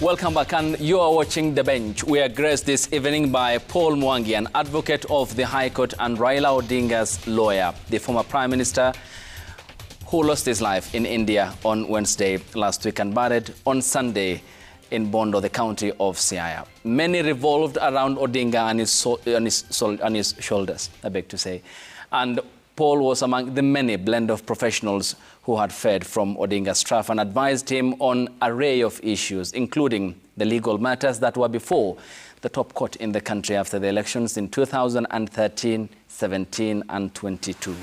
Welcome back, and you are watching The Bench. We are graced this evening by Paul Mwangi, an advocate of the High Court, and Raila Odinga's lawyer, the former Prime Minister who lost his life in India on Wednesday last week and buried on Sunday in Bondo, the county of Siaya. Many revolved around Odinga and his shoulders, I beg to say. And Paul was among the many blend of professionals who had fed from Odinga's strife and advised him on an array of issues, including the legal matters that were before the top court in the country after the elections in 2013, 17 and 22.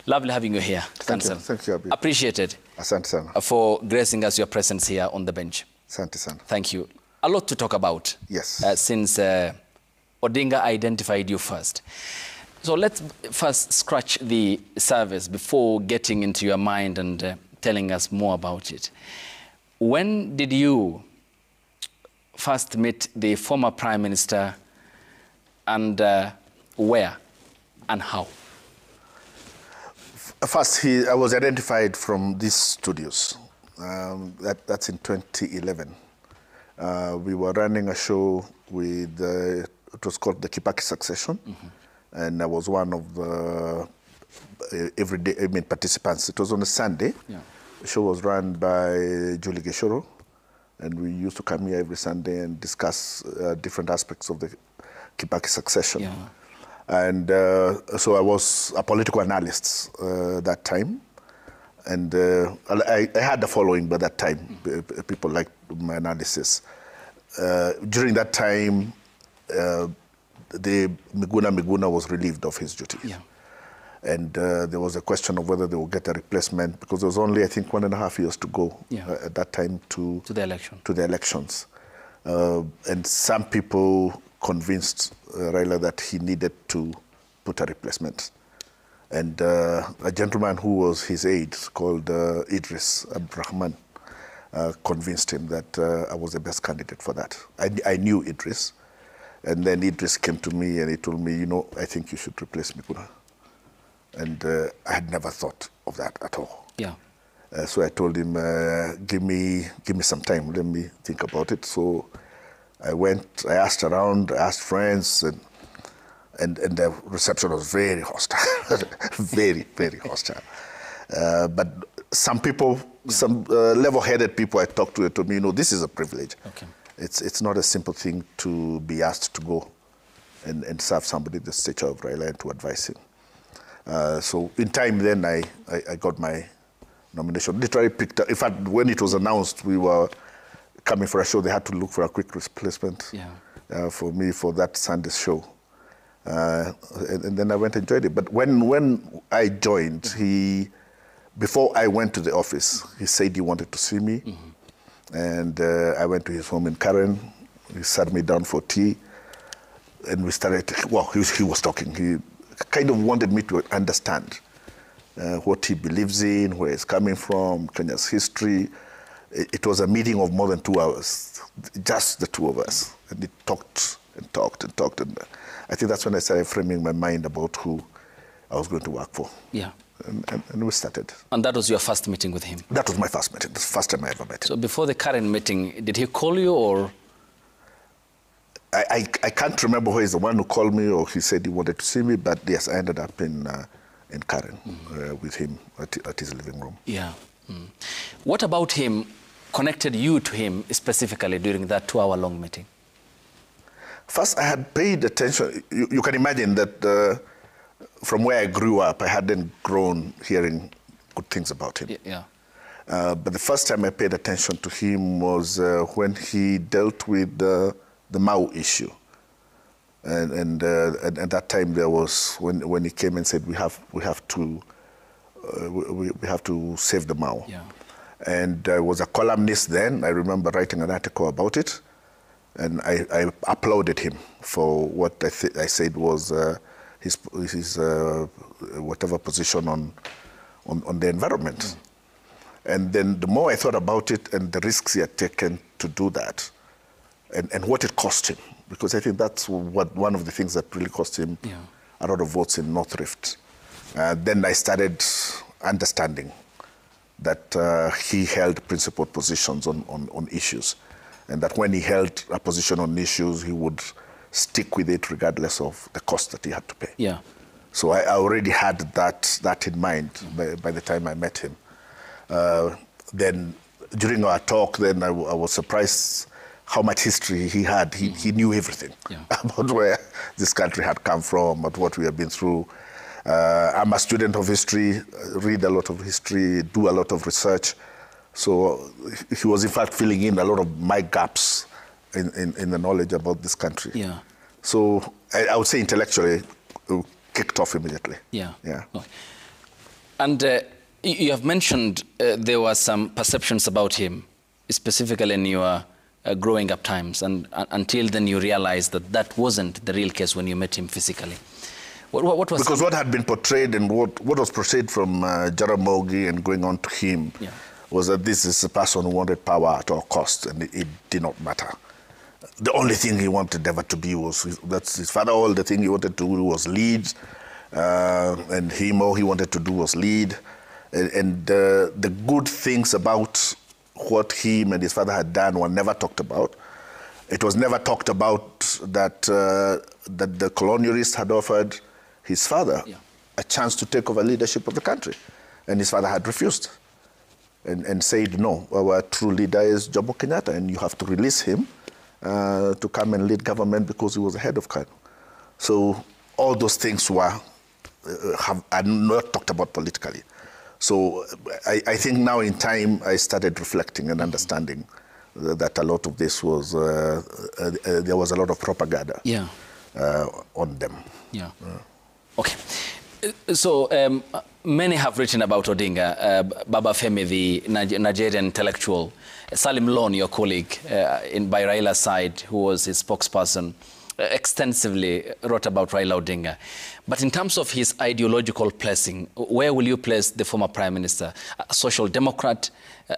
Lovely having you here. Thank you. Thank you, Abi. Appreciated. Asante sana. For gracing us your presence here on the bench. Asante sana. Thank you. A lot to talk about. Yes. Since Odinga identified you first. So let's first scratch the surface before getting into your mind and telling us more about it. When did you first meet the former Prime Minister, and where and how? First, I was identified from these studios. That's in 2011. We were running a show with, it was called the Kibaki Succession. Mm-hmm. And I was one of the everyday participants. It was on a Sunday. Yeah. The show was run by Julie Geshoro, and we used to come here every Sunday and discuss different aspects of the Kibaki succession. Yeah. And so I was a political analyst that time, and I had the following by that time. People liked my analysis. During that time, the Miguna was relieved of his duty. Yeah. And there was a question of whether they would get a replacement, because there was only, I think, 1.5 years to go at that time to the elections. And some people convinced Raila that he needed to put a replacement. And a gentleman who was his aide called Idris Abdurrahman convinced him that I was the best candidate for that. I knew Idris. And then Idris came to me and he told me, you know, I think you should replace Miguna. And I had never thought of that at all. Yeah. So I told him, give me some time, let me think about it. So I went, I asked around, I asked friends, and the reception was very hostile, very, very hostile. But some people, some level-headed people I talked to told me, you know, this is a privilege. Okay. It's not a simple thing to be asked to go and serve somebody the stature of Raila and to advise him. So in time then I got my nomination. Literally picked up, in fact, when it was announced we were coming for a show, they had to look for a quick replacement for me for that Sunday show. And then I went and joined it. But when I joined, before I went to the office, he said he wanted to see me. Mm-hmm. And I went to his home in Karen. He sat me down for tea, and we started, well, he was talking. He kind of wanted me to understand what he believes in, where he's coming from, Kenya's history. It was a meeting of more than 2 hours, just the two of us. And he talked and talked and talked. And I think that's when I started framing my mind about who I was going to work for. Yeah. And we started. And that was your first meeting with him? That was my first meeting. That's the first time I ever met him. So before the current meeting, did he call you or? I can't remember who is the one who called me or he said he wanted to see me, but yes, I ended up in Karen with him at his living room. Yeah. Mm. What about him connected you to him specifically during that 2-hour-long meeting? First, I had paid attention. You can imagine that from where I grew up, I hadn't grown hearing good things about him. Yeah. But the first time I paid attention to him was when he dealt with the Mau issue. And at that time there was, when he came and said, we have to save the Mau. Yeah. And I was a columnist then. I remember writing an article about it. And I applauded him for what I said was his whatever position on the environment. Mm. And then the more I thought about it and the risks he had taken to do that, and what it cost him, because I think that's one of the things that really cost him a lot of votes in North Rift. Then I started understanding that he held principled positions on issues. and that when he held a position on issues, he would stick with it regardless of the cost that he had to pay. Yeah. So I already had that in mind by the time I met him. Then during our talk, then I was surprised how much history he had. He knew everything about where this country had come from, about what we have been through. I'm a student of history, read a lot of history, do a lot of research. So he was in fact filling in a lot of my gaps in the knowledge about this country. Yeah. So I would say intellectually, kicked off immediately. Yeah. Yeah. Okay. And you have mentioned there were some perceptions about him, specifically in your growing up times, and until then you realized that that wasn't the real case when you met him physically. What was because what had been portrayed and what was portrayed from Jaramogi and going on to him was that this is a person who wanted power at all costs, and it did not matter. The only thing he wanted ever to be was, that's his father, all the thing he wanted to do was lead, and all he wanted to do was lead. And the good things about what him and his father had done were never talked about. It was never talked about that, that the colonialists had offered his father a chance to take over leadership of the country. And his father had refused and said, no, our true leader is Jomo Kenyatta, and you have to release him to come and lead government because he was the head of Kano. So all those things are not talked about politically. So I think now in time I started reflecting and understanding that a lot of this was, there was a lot of propaganda on them. Yeah. Okay. So many have written about Odinga, Baba Femi, the Nigerian intellectual, Salim Lon, your colleague by Raila's side, who was his spokesperson, extensively wrote about Raila Odinga. But in terms of his ideological placing, where will you place the former Prime Minister? A social democrat,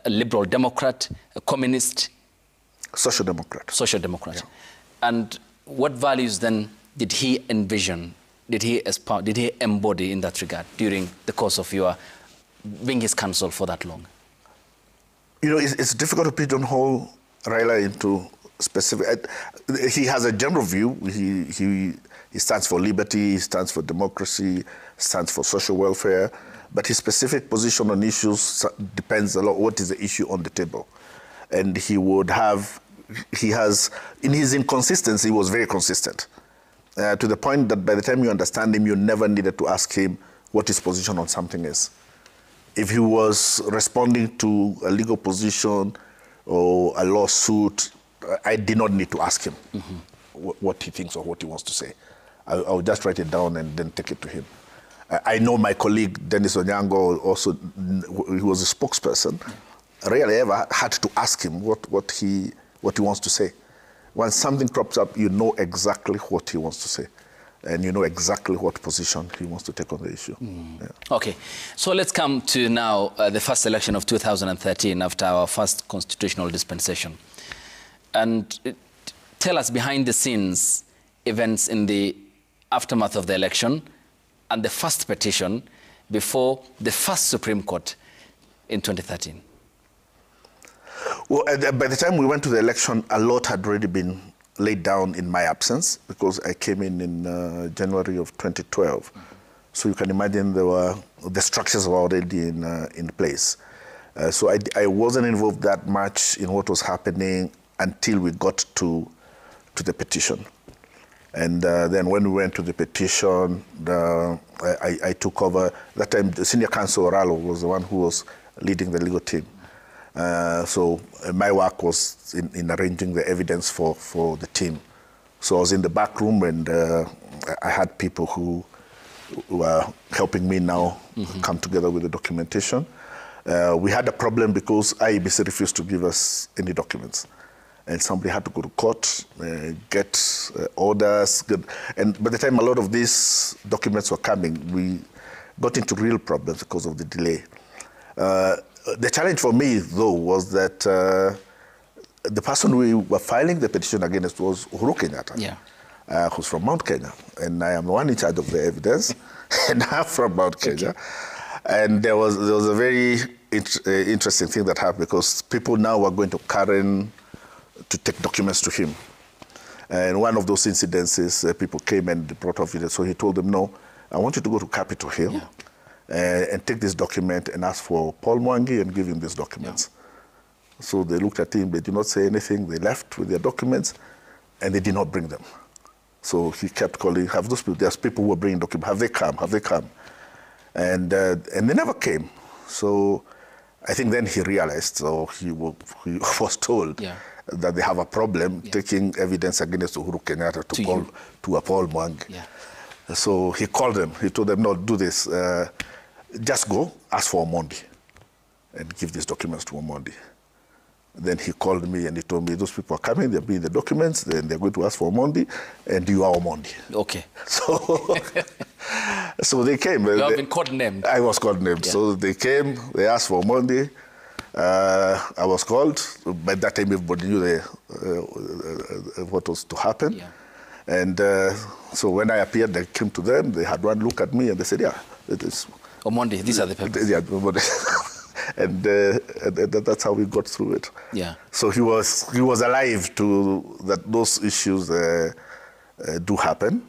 a liberal democrat, a communist? Social democrat. Social democrat. Yeah. And what values then did he envision, did he embody in that regard during the course of your being his counsel for that long? You know, it's difficult to pigeonhole Raila into specific. He has a general view. He stands for liberty, he stands for democracy, stands for social welfare, but his specific position on issues depends a lot what is the issue on the table. And in his inconsistency, he was very consistent. To the point that by the time you understand him, you never needed to ask him what his position on something is. If he was responding to a legal position or a lawsuit, I did not need to ask him what he thinks or what he wants to say. I'll just write it down and then take it to him. I know my colleague, Dennis Onyango, also, he was a spokesperson. Rarely ever had to ask him what he wants to say. When something crops up, you know exactly what he wants to say. And you know exactly what position he wants to take on the issue. Yeah. Okay, so let's come to now the first election of 2013 after our first constitutional dispensation. And tell us behind the scenes events in the aftermath of the election and the first petition before the first Supreme Court in 2013. Well, by the time we went to the election, a lot had already been laid down in my absence because I came in January of 2012. So you can imagine the structures were already in place. So I wasn't involved that much in what was happening until we got to the petition. And then when we went to the petition, I took over. That time, the senior counsel, Ralo, was the one who was leading the legal team. So my work was in arranging the evidence for the team. So I was in the back room, and I had people who were helping me now come together with the documentation. We had a problem because IEBC refused to give us any documents. And somebody had to go to court, get orders. And by the time a lot of these documents were coming, we got into real problems because of the delay. The challenge for me, though, was that the person we were filing the petition against was Uhuru Kenyatta, who's from Mount Kenya. And I am the one in charge of the evidence, and I'm from Mount Kenya. And there was a very interesting thing that happened because people now were going to Karen to take documents to him. And one of those incidences, people came and brought evidence. So he told them, no, I want you to go to Capitol Hill and take this document and ask for Paul Mwangi and give him these documents. Yeah. So they looked at him, they did not say anything, they left with their documents, and they did not bring them. So he kept calling, have those people, there's people who are bringing documents, have they come, have they come? And they never came. So I think then he realized, or he was told, that they have a problem taking evidence against Uhuru Kenyatta to Paul Mwangi. Yeah. So he called them, he told them, no, do this, just go, ask for Omondi, and give these documents to Omondi. Then he called me and he told me, those people are coming, they're bringing the documents, then they're going to ask for Omondi, and you are Omondi. Okay. So, so they came. You have been codenamed. I was codenamed. Yeah. So they came, they asked for Omondi. I was called. By that time, everybody knew what was to happen. Yeah. And so when I appeared, they came to them, they had one look at me, and they said, yeah, it is. Omondi, these are the papers. Yeah, Omondi. And that's how we got through it. Yeah. So he was alive to that those issues do happen,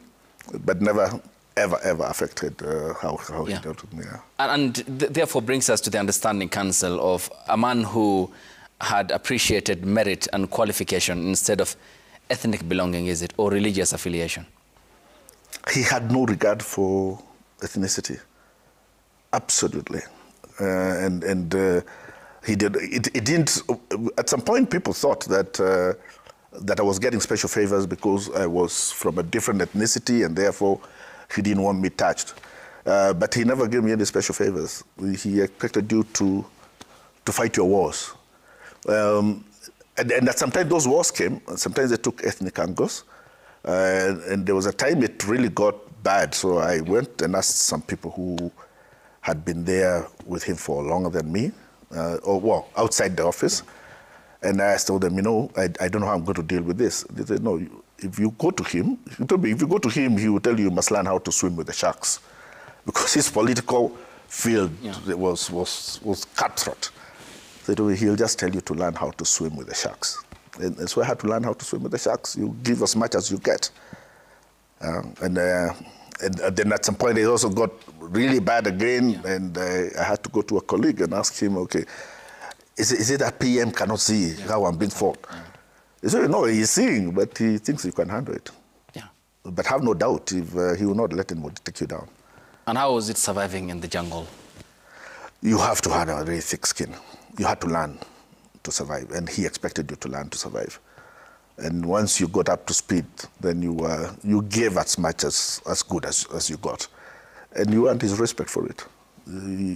but never ever affected how he dealt with me. Yeah. And therefore brings us to the understanding, Council, of a man who had appreciated merit and qualification instead of ethnic belonging, is it, or religious affiliation? He had no regard for ethnicity. Absolutely. He did. It didn't. At some point, people thought that that I was getting special favors because I was from a different ethnicity, and therefore he didn't want me touched. But he never gave me any special favors. He expected you to fight your wars, and that sometimes those wars came. Sometimes they took ethnic angles, and there was a time it really got bad. So I went and asked some people who had been there with him for longer than me, outside the office. And I told them, you know, I don't know how I'm going to deal with this. They said, no, if you go to him, he told me, if you go to him, he will tell you must learn how to swim with the sharks. Because his political field was cutthroat. They told me, he'll just tell you to learn how to swim with the sharks. And so I had to learn how to swim with the sharks. You give as much as you get. And then at some point, it also got really bad again, and I had to go to a colleague and ask him, okay, is it that PM cannot see how I'm being fought? He said, no, he's seeing, but he thinks you can handle it. Yeah. But have no doubt, if he will not let anybody take you down. And how was it surviving in the jungle? You have to have a very thick skin. You had to learn to survive, and he expected you to learn to survive. And once you got up to speed, then you gave as much as good as you got. And you earned his respect for it.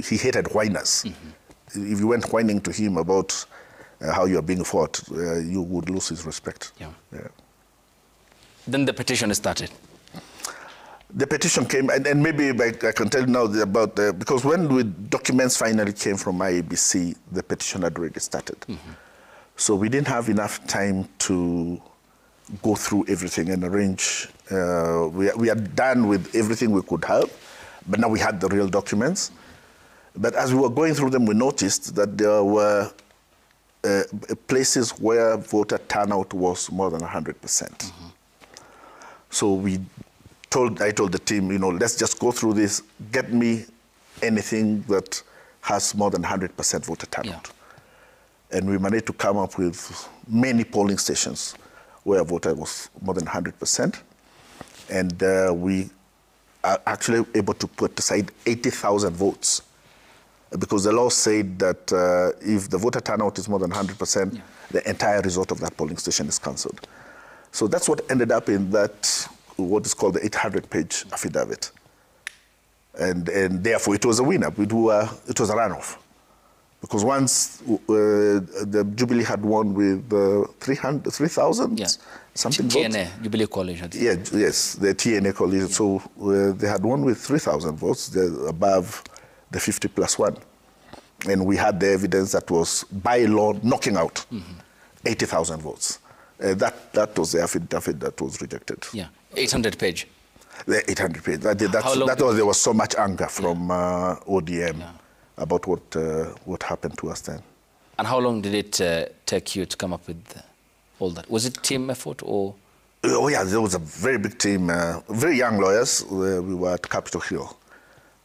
He hated whiners. Mm-hmm. If you went whining to him about how you are being fought, you would lose his respect. Yeah. Yeah. Then the petition started. The petition came, and maybe I can tell you now about because when the documents finally came from IEBC, the petition had already started. Mm-hmm. So we didn't have enough time to go through everything and arrange. We are done with everything we could have, but now we had the real documents. But as we were going through them, we noticed that there were places where voter turnout was more than 100%. Mm-hmm. So I told the team, you know, let's just go through this, get me anything that has more than 100% voter turnout. Yeah. And we managed to come up with many polling stations where voter was more than 100%. And we are actually able to put aside 80,000 votes. Because the law said that if the voter turnout is more than 100%, the entire result of that polling station is cancelled. So that's what ended up in that, what is called the 800-page affidavit. And therefore, it was a winner. It was a runoff. Because once the Jubilee had won with 3,000 something votes. TNA, Jubilee Coalition. Yeah, yes, the TNA coalition. Yeah. So they had won with 3,000 votes, above the 50+1. And we had the evidence that was by law knocking out 80,000 votes. That was the affidavit that was rejected. Yeah, 800-page. The 800-page. There was so much anger from ODM. Yeah. About what happened to us then. And how long did it take you to come up with all that? Was it team effort or? Oh yeah, there was a very big team, very young lawyers. We were at Capitol Hill.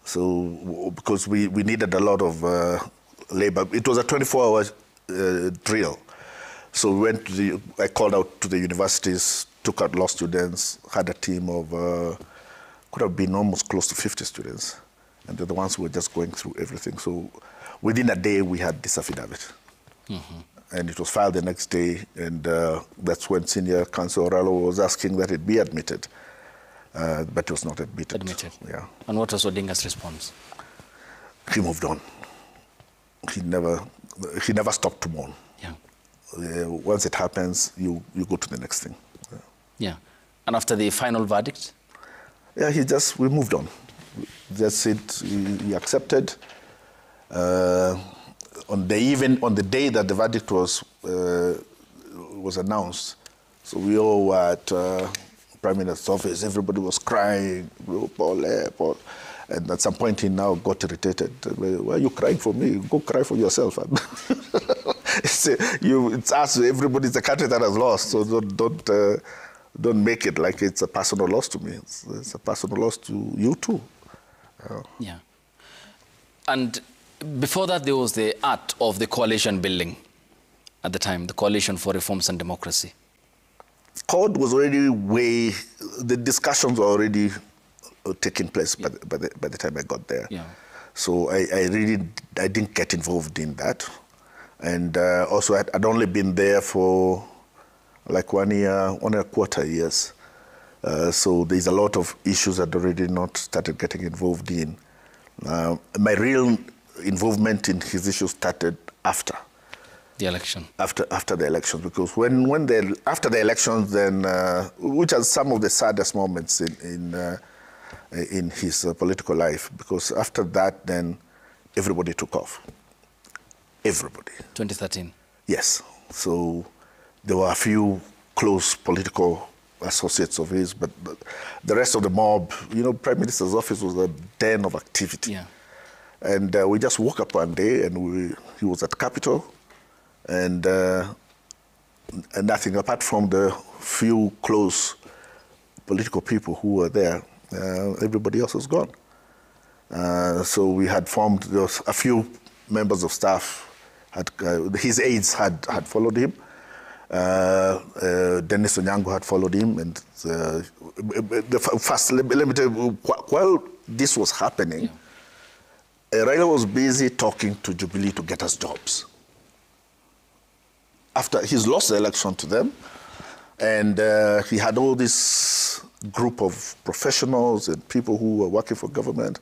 So, because we needed a lot of labor. It was a 24-hour drill. So we went to I called out to the universities, took out law students, had a team of, could have been almost close to 50 students. And they're the ones who were just going through everything. So within a day, we had this affidavit. And it was filed the next day, and that's when senior counsel Raila was asking that it be admitted. But it was not admitted. Admitted. Yeah. And what was Odinga's response? He moved on. He never stopped to mourn. Yeah. Once it happens, you go to the next thing. Yeah. And after the final verdict? Yeah, we moved on. That's it. He accepted. On the day that the verdict was announced, so we all were at Prime Minister's office. Everybody was crying. Paul. And at some point, he now got irritated. Why are you crying for me? Go cry for yourself. It's us. Everybody's the country that has lost. So don't make it like it's a personal loss to me. It's a personal loss to you too. Yeah. And before that, there was the art of the coalition building at the time, the Coalition for Reforms and Democracy. CORD was already the discussions were already taking place by the time I got there. Yeah. So I didn't get involved in that. And also I'd only been there for like 1 year, 1.25 years. So there's a lot of issues I'd already not started getting involved in. My real involvement in his issues started after the election. After the elections, because after the elections, then which are some of the saddest moments in his political life, because after that, then everybody took off. Everybody. 2013. Yes. So there were a few close political associates of his, but the rest of the mob, Prime Minister's office was a den of activity. Yeah. And we just woke up one day, and he was at Capitol, and nothing apart from the few close political people who were there. Everybody else was gone. So we had formed, there was a few members of staff, his aides had followed him. Dennis Onyango had followed him, and let me tell you, while this was happening, Raila was busy talking to Jubilee to get us jobs. After he's lost the election to them, and he had all this group of professionals and people who were working for government,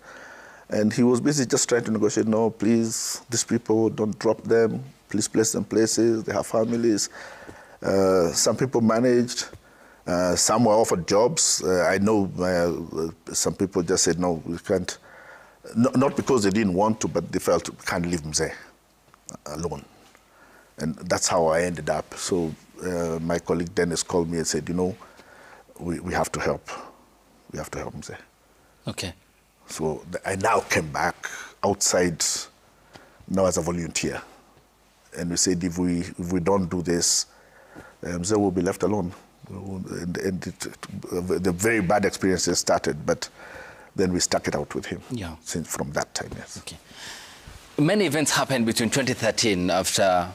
and he was busy just trying to negotiate. No, please, these people, don't drop them. Please place them places. They have families. Some people managed. Some were offered jobs. I know some people just said, no, we can't. Not because they didn't want to, but they felt we can't leave Mzee alone. And that's how I ended up. So my colleague Dennis called me and said, we have to help. We have to help Mzee. Okay. So I now came back outside now as a volunteer. And we said, if we don't do this, Mzee will be left alone. And the very bad experiences started, but then we stuck it out with him. Yeah. Since from that time, yes. Okay. Many events happened between 2013 after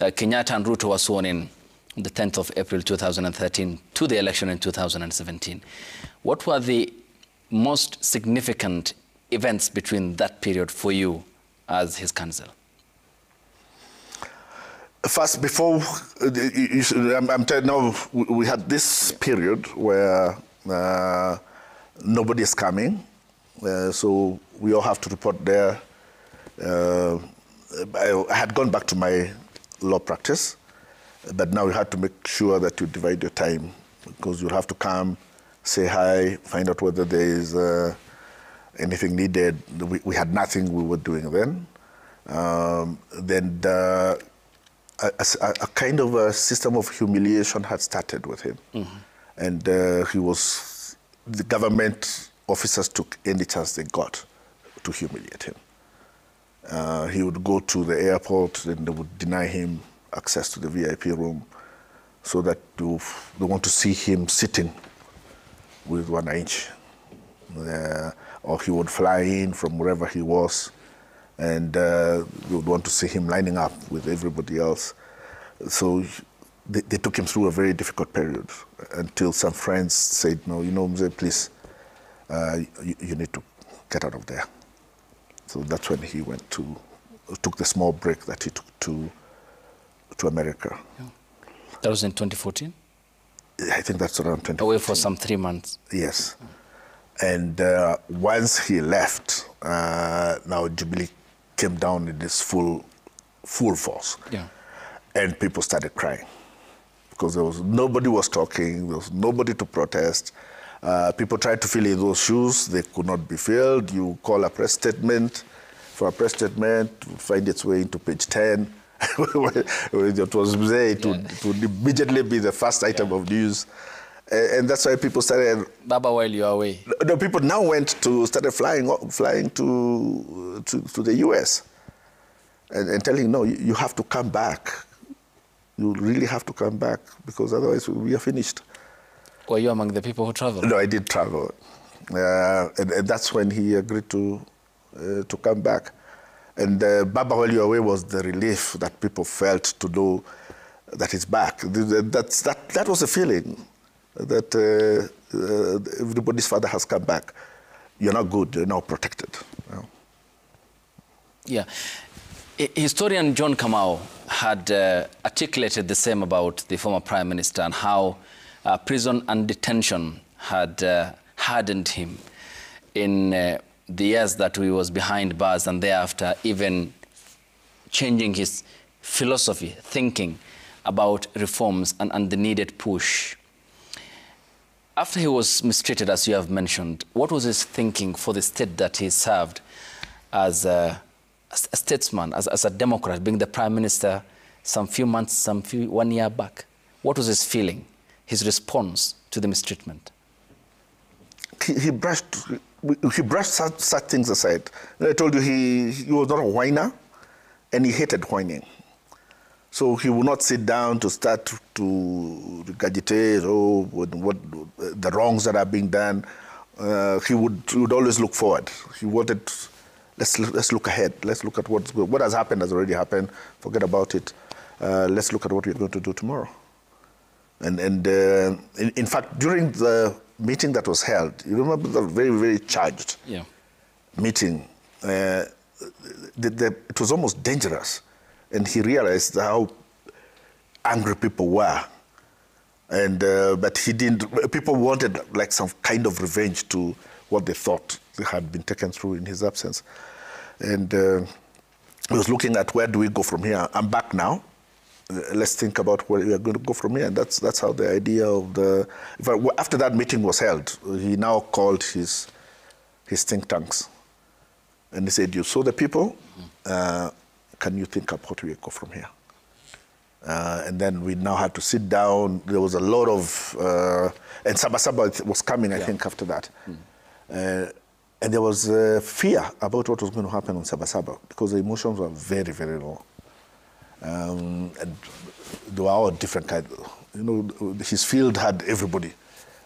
Kenyatta and Ruto were sworn in on the 10th of April 2013 to the election in 2017. What were the most significant events between that period for you as his counsel? First, before, I'm telling you now, we had this period where nobody is coming, so we all have to report there. I had gone back to my law practice, but now we had to make sure that you divide your time, because you'll have to come, say hi, find out whether there is anything needed. We had nothing we were doing then. Then a kind of a system of humiliation had started with him. Mm-hmm. And the government officers took any chance they got to humiliate him. He would go to the airport and they would deny him access to the VIP room. so that they want to see him sitting with wananchi. Or he would fly in from wherever he was, and we would want to see him lining up with everybody else. So they took him through a very difficult period until some friends said, no, you know, Mzee, please, you need to get out of there. So that's when he took the small break that he took to America. Yeah. That was in 2014? I think that's around 2014. Away for some 3 months. Yes. And once he left, now Jubilee came down in this full force. Yeah. And people started crying because nobody was talking, there was nobody to protest. People tried to fill in those shoes, they could not be filled. You call a press statement, for a press statement, find its way into page 10. It was there, it would immediately be the first item of news. And that's why people started... Baba, while you are away. No, people now started flying to the US and telling, no, you have to come back. You really have to come back because otherwise we are finished. Were you among the people who traveled? No, I did travel. And that's when he agreed to come back. And Baba, while you're away was the relief that people felt to know that he's back. That was a feeling that everybody's father has come back. You're now good, you're now protected. You know? Yeah. Historian John Kamau had articulated the same about the former Prime Minister and how prison and detention had hardened him in the years that he was behind bars, and thereafter even changing his philosophy, thinking about reforms and the needed push. After he was mistreated, as you have mentioned, what was his thinking for the state that he served as a statesman, as a Democrat, being the Prime Minister some few months, 1 year back? What was his feeling, his response to the mistreatment? He brushed such things aside. I told you he was not a whiner, and he hated whining. So he would not sit down to start to regurgitate what the wrongs that are being done. He would always look forward. He wanted, let's look ahead. Let's look at what has happened has already happened. Forget about it. Let's look at what we're going to do tomorrow. And in fact, during the meeting that was held, you remember the very, very charged meeting. It was almost dangerous. And he realized how angry people were. And but he didn't, people wanted like some kind of revenge to what they thought they had been taken through in his absence. And he was looking at, where do we go from here? I'm back now. Let's think about where we are going to go from here. And that's how the idea of after that meeting was held, he now called his think tanks. And he said, you saw the people, can you think about where we go from here? And then we now had to sit down. There was a lot of, and Sabasaba was coming, I think, after that. And there was fear about what was going to happen on Sabasaba because the emotions were very, very low. And they were all different kinds. You know, his field had everybody.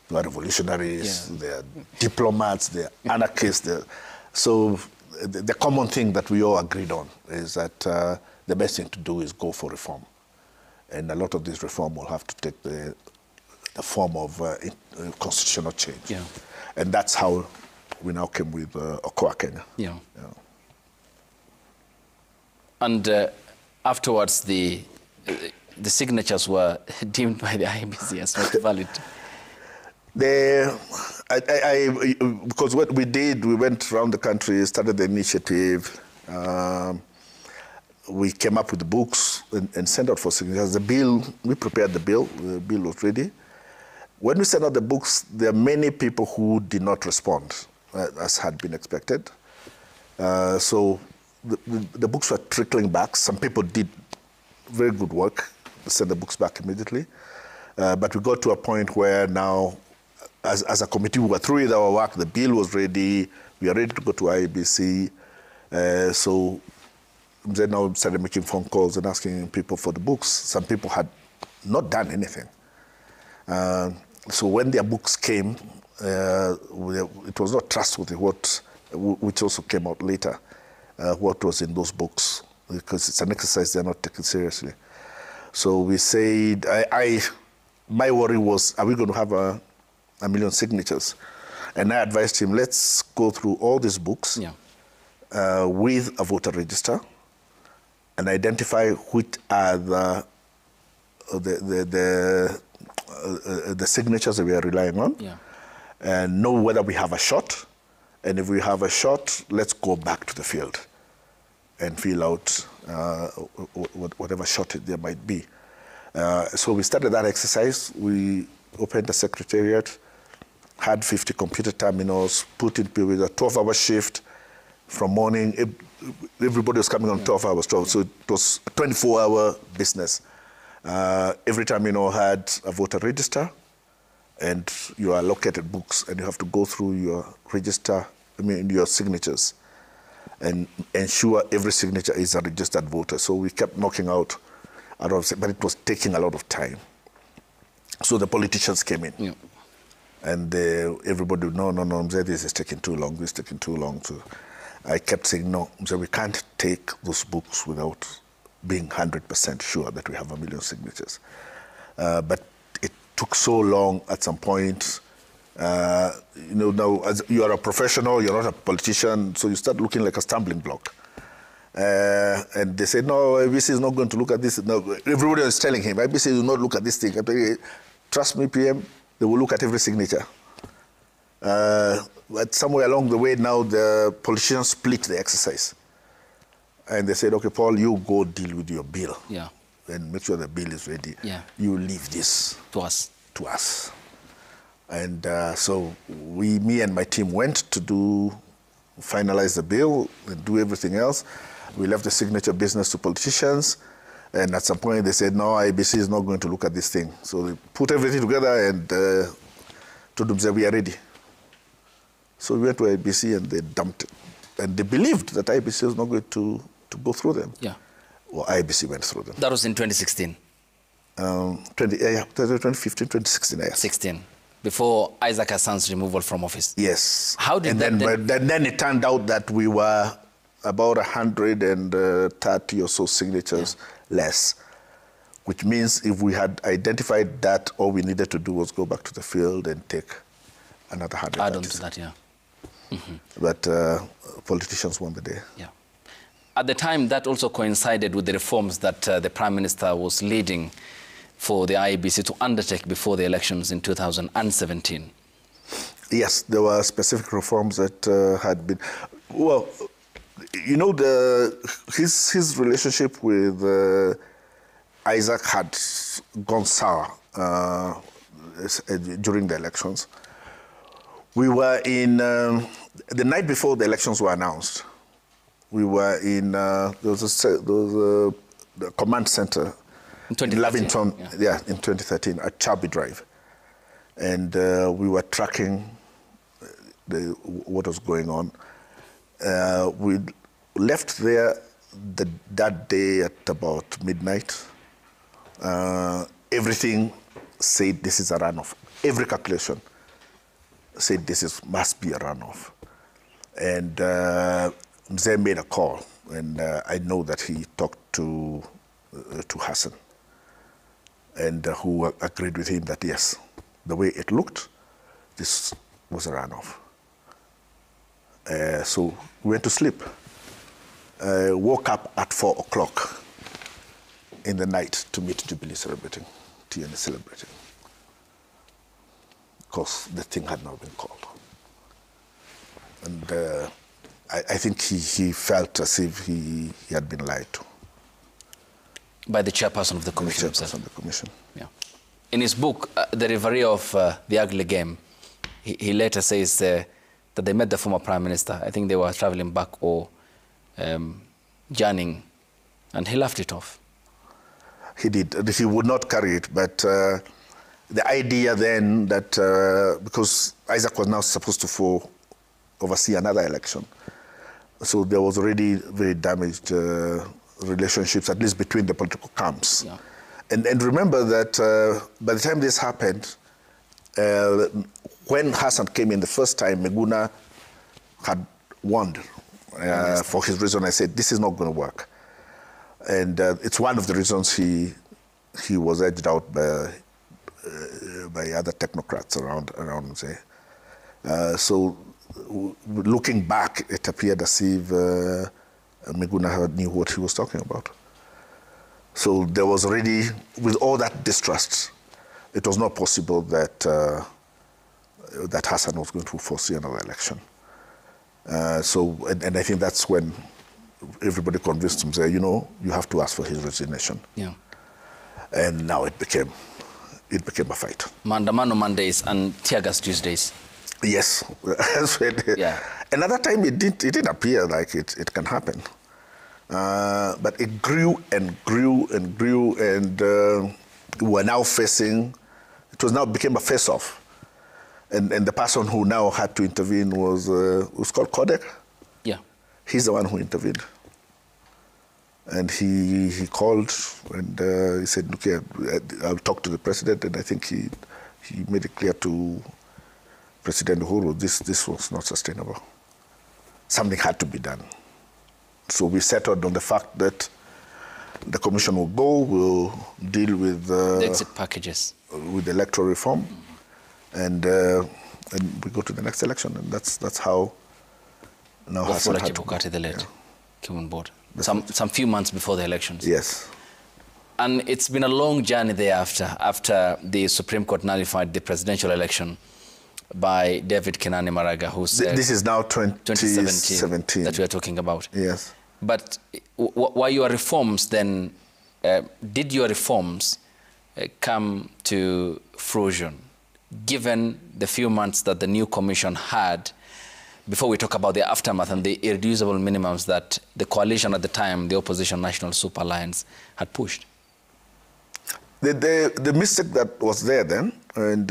They were revolutionaries, they are diplomats, they are anarchists. So the common thing that we all agreed on is that the best thing to do is go for reform. And a lot of this reform will have to take the form of constitutional change. Yeah. And that's how we now came with Okoa Kenya. Yeah. And afterwards, the signatures were deemed by the IEBC as not valid. Because what we did, we went around the country, started the initiative. We came up with the books and sent out for signatures. The bill, we prepared the bill was ready. When we sent out the books, there are many people who did not respond, as had been expected. So the books were trickling back. Some people did very good work, sent the books back immediately. But we got to a point where now, as a committee, we were through with our work, the bill was ready, we are ready to go to IEBC. So they now started making phone calls and asking people for the books. Some people had not done anything. So when their books came, it was not trustworthy, which also came out later, what was in those books, because it's an exercise they're not taking seriously. So we said, my worry was, are we going to have a million signatures? And I advised him, let's go through all these books with a voter register and identify which are the signatures that we are relying on, and know whether we have a shot. And if we have a shot, let's go back to the field and fill out whatever shot there might be. So we started that exercise. We opened a secretariat, had 50 computer terminals, put in with a 12-hour shift from morning. Everybody was coming on 12 hours, so it was a 24-hour business. Every terminal had a voter register, and you are allocated books, and you have to go through your register, your signatures, and ensure every signature is a registered voter. So we kept knocking out a lot of, but it was taking a lot of time. So the politicians came in, and everybody would, no, this is taking too long, this is taking too long. So I kept saying, no, we can't take those books without being 100% sure that we have a million signatures. But it took so long at some point. Now as you are a professional, you're not a politician, so you start looking like a stumbling block. And they said, no, IBC is not going to look at this. No, everybody was telling him, IBC will not look at this thing. Trust me, PM, they will look at every signature. But somewhere along the way now, the politicians split the exercise. And they said, okay, Paul, you go deal with your bill. And make sure the bill is ready. You leave this to us. And so me and my team went to finalize the bill and do everything else. We left the signature business to politicians. And at some point they said, no, IBC is not going to look at this thing. So they put everything together and told them, we are ready. So we went to IBC and they dumped it. And they believed that IBC was not going to go through them. Well, IBC went through them. That was in 2016? 2015, 2016, yes. 16, before Isaac Hassan's removal from office. Yes. How did then it turned out that we were about 130 or so signatures less, which means if we had identified that, all we needed to do was go back to the field and take another 100. Add on to that, But politicians won the day. At the time, that also coincided with the reforms that the Prime Minister was leading for the IEBC to undertake before the elections in 2017. Yes, there were specific reforms that had been... Well, his relationship with Isaac had gone sour during the elections. We were in... the night before the elections were announced, we were in there was a command center in Lavington, in 2013 at Chubby Drive, and we were tracking what was going on. We left there that day at about midnight. Everything said this is a runoff. Every calculation said this must be a runoff, and Mzee made a call, and I know that he talked to Hassan, and who agreed with him that yes, the way it looked, this was a runoff. So we went to sleep. Woke up at 4 o'clock in the night to meet Jubilee celebrating, TNA celebrating, because the thing had not been called. And I think he felt as if he had been lied to. By the chairperson of the commission. The chairperson of the commission. In his book, The Reverie of the Ugly Game, he later says that they met the former Prime Minister. I think they were traveling back or journeying, and he laughed it off. He did. He would not carry it, but the idea then that, because Isaac was now supposed to oversee another election, so there was already very damaged relationships, at least between the political camps. And remember that by the time this happened, when Hassan came in the first time, Meguna had warned for his reason. I said, this is not going to work. And it's one of the reasons he was edged out by other technocrats around Mzee. So looking back, it appeared as if Meguna knew what he was talking about. So there was already, with all that distrust, it was not possible that that Hassan was going to foresee another election. And I think that's when everybody convinced him, say, you know, you have to ask for his resignation. Yeah. And now it became a fight. Mandamano Mondays and tear gas Tuesdays. Yes. Yeah. Another time it didn't appear like it can happen. But it grew and grew and grew, and we're now facing, became a face-off. And the person who now had to intervene was called Kodek. Yeah. He's the one who intervened. And he called and he said, look here, I'll talk to the president, and I think he made it clear to President Uhuru, this was not sustainable. Something had to be done. So we settled on the fact that the commission will go, will deal with the exit packages, with electoral reform, and we go to the next election, and that's how now Hassan had to go. The late came on board. Some few months before the elections. Yes. And it's been a long journey thereafter, after the Supreme Court nullified the presidential election by David Kenani Maraga, who said... This is now 2017 that we are talking about. Yes. But were your reforms then, did your reforms come to fruition, given the few months that the new commission had, before we talk about the aftermath and the irreducible minimums that the coalition at the time, the opposition National Super Alliance, had pushed? The mistake that was there then, and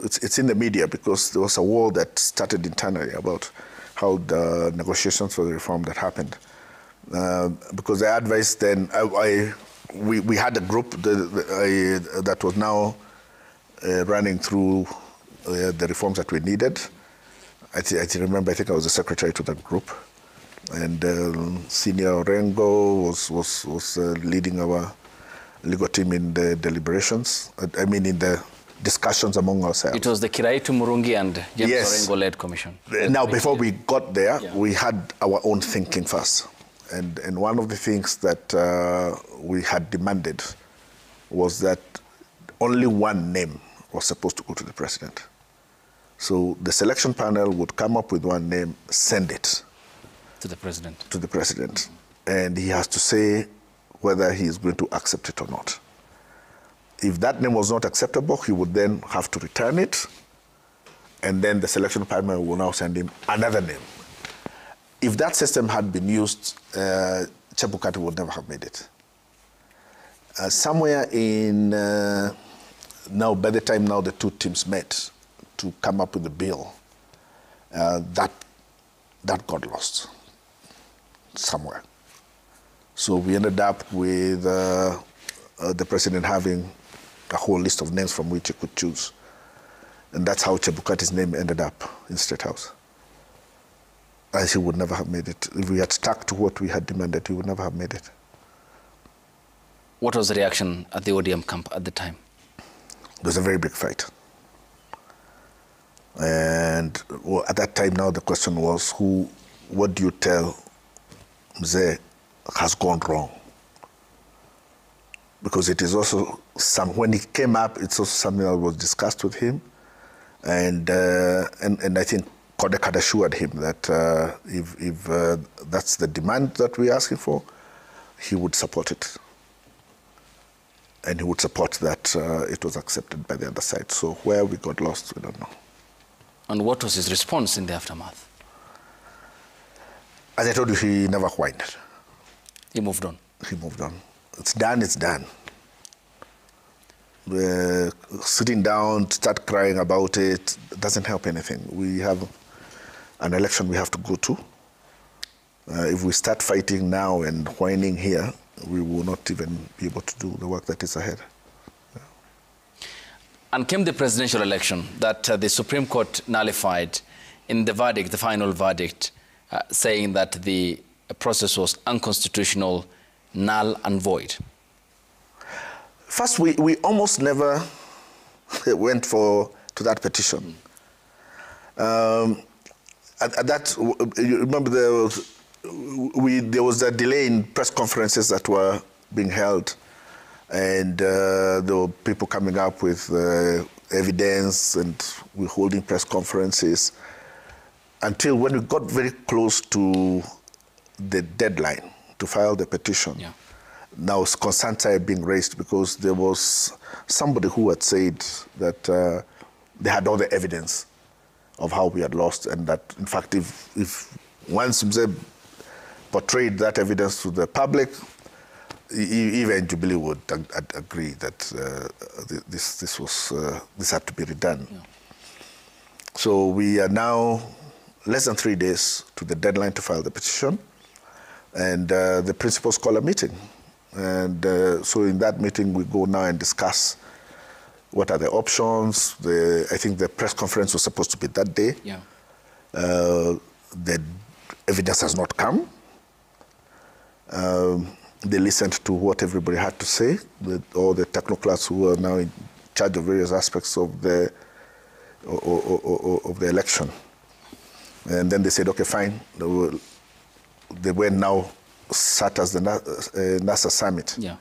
it's in the media, because there was a war that started internally about how the negotiations for the reform that happened. Because the advice then, we had a group that was now running through the reforms that we needed. I remember, I think I was the secretary to that group, and Senior Orengo was leading our legal team in the deliberations. I mean, in the discussions among ourselves. It was the Kiraitu Murungi and James Orengo-led commission. Now, before we got there, we had our own thinking first. And one of the things that we had demanded was that only one name was supposed to go to the president. So the selection panel would come up with one name, send it to the president. To the president. And he has to say whether he is going to accept it or not. If that name was not acceptable, he would then have to return it, and then the selection panel will now send him another name. If that system had been used, Chebukati would never have made it. Somewhere in, now by the time now the two teams met to come up with the bill, that got lost somewhere. So we ended up with the president having a whole list of names from which he could choose. And that's how Chebukati's name ended up in State House. As he would never have made it. If we had stuck to what we had demanded, he would never have made it. What was the reaction at the ODM camp at the time? There was a very big fight. And at that time now the question was, what do you tell Mzee has gone wrong? Because it is also when he came up, it's also something that was discussed with him. And I think Kodek had assured him that if that's the demand that we're asking for, he would support it. And he would support that it was accepted by the other side. So where we got lost, we don't know. And what was his response in the aftermath? As I told you, he never whined. He moved on. He moved on. It's done, it's done. Sitting down, start crying about it, doesn't help anything. We have an election we have to go to. If we start fighting now and whining here, we will not even be able to do the work that is ahead. And came the presidential election that the Supreme Court nullified in the verdict, the final verdict, saying that the process was unconstitutional, null and void. First, we almost never went to that petition. That, you remember there was a delay in press conferences that were being held, and there were people coming up with evidence, and we were holding press conferences until when we got very close to the deadline to file the petition. Yeah. Now concerns are being raised because there was somebody who had said that they had all the evidence of how we had lost, and that in fact if once Mzee portrayed that evidence to the public, even Jubilee would agree that this had to be redone. Yeah. So we are now less than 3 days to the deadline to file the petition, and the principals call a meeting. And so in that meeting, we go now and discuss what are the options. I think the press conference was supposed to be that day. Yeah. The evidence has not come. They listened to what everybody had to say, all the technocrats who are now in charge of various aspects of the election. And then they said, okay, fine. They were now sat as the NASA summit. Yeah.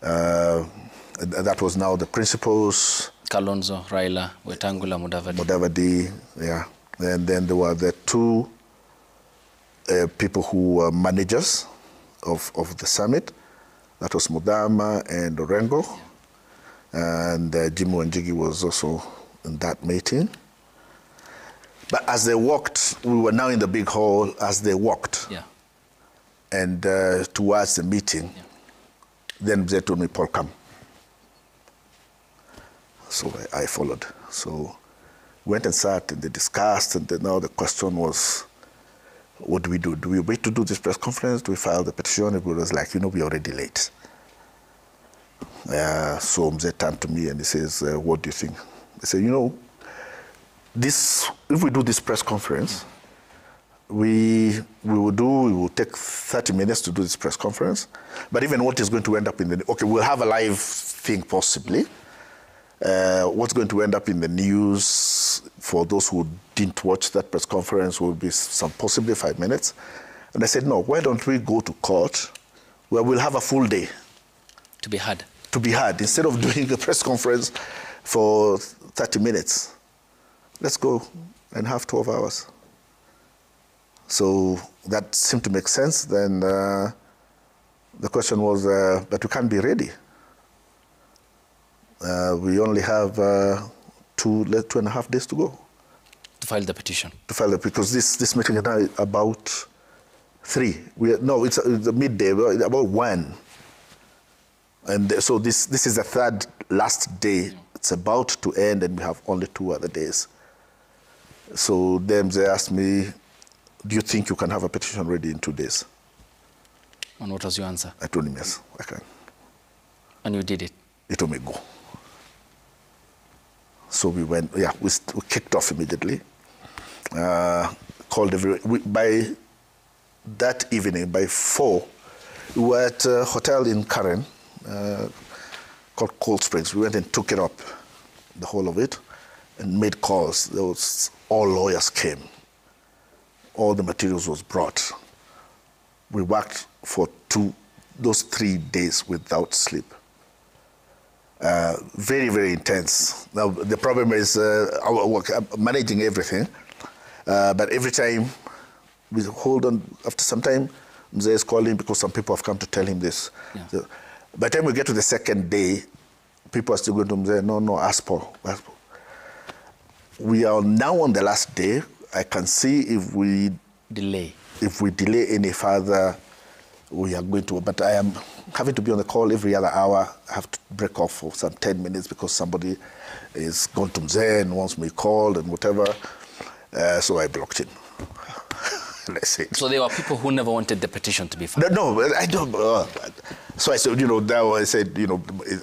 That was now the principals. Kalonzo, Raila, Wetangula, Mudavadi, yeah. And then there were the two people who were managers of the summit. That was Mudama and Orengo. Yeah. And Jimmy Wanjigi was also in that meeting. But as they walked, we were now in the big hall, as they walked. Yeah. And towards the meeting, yeah. Then they told me, Paul, come. So I followed. So went and sat and they discussed, and then now the question was, what do we do? Do we wait to do this press conference? Do we file the petition? Everybody was like, we're already late. So Mzee turned to me and he says, what do you think? I said, if we do this press conference, we will take 30 minutes to do this press conference. But even what is going to end up in we'll have a live thing possibly. What's going to end up in the news for those who didn't watch that press conference will be possibly 5 minutes. And I said, no, why don't we go to court where we'll have a full day. To be heard. To be heard. Instead of doing a press conference for 30 minutes, let's go and have 12 hours. So that seemed to make sense. Then the question was, but we can't be ready. We only have 2.5 days to go. To file the petition. To file it, because this meeting is now about 3. It's the midday, about 1. And so this is the third last day. It's about to end, and we have only 2 other days. So then they asked me, do you think you can have a petition ready in 2 days? And what was your answer? I told him, yes, I can. And you did it? He told me, go. So we went, we kicked off immediately. Called by that evening, by 4, we were at a hotel in Karen called Cold Springs. We went and took it up, the whole of it, and made calls. All lawyers came. All the materials was brought. We worked for those 3 days without sleep. Very, very intense. Now, the problem is our work, managing everything. But every time we hold on, after some time, Mzee is calling because some people have come to tell him this. Yeah. So, by the time we get to the second day, people are still going to Mzee, no, ask Paul. We are now on the last day. I can see if we delay any further, we are going to, but I am having to be on the call every other hour. I have to break off for some 10 minutes because somebody is gone to Mzee and wants me called and whatever. So I blocked him. So there were people who never wanted the petition to be filed? No, I don't. So I said, now I said,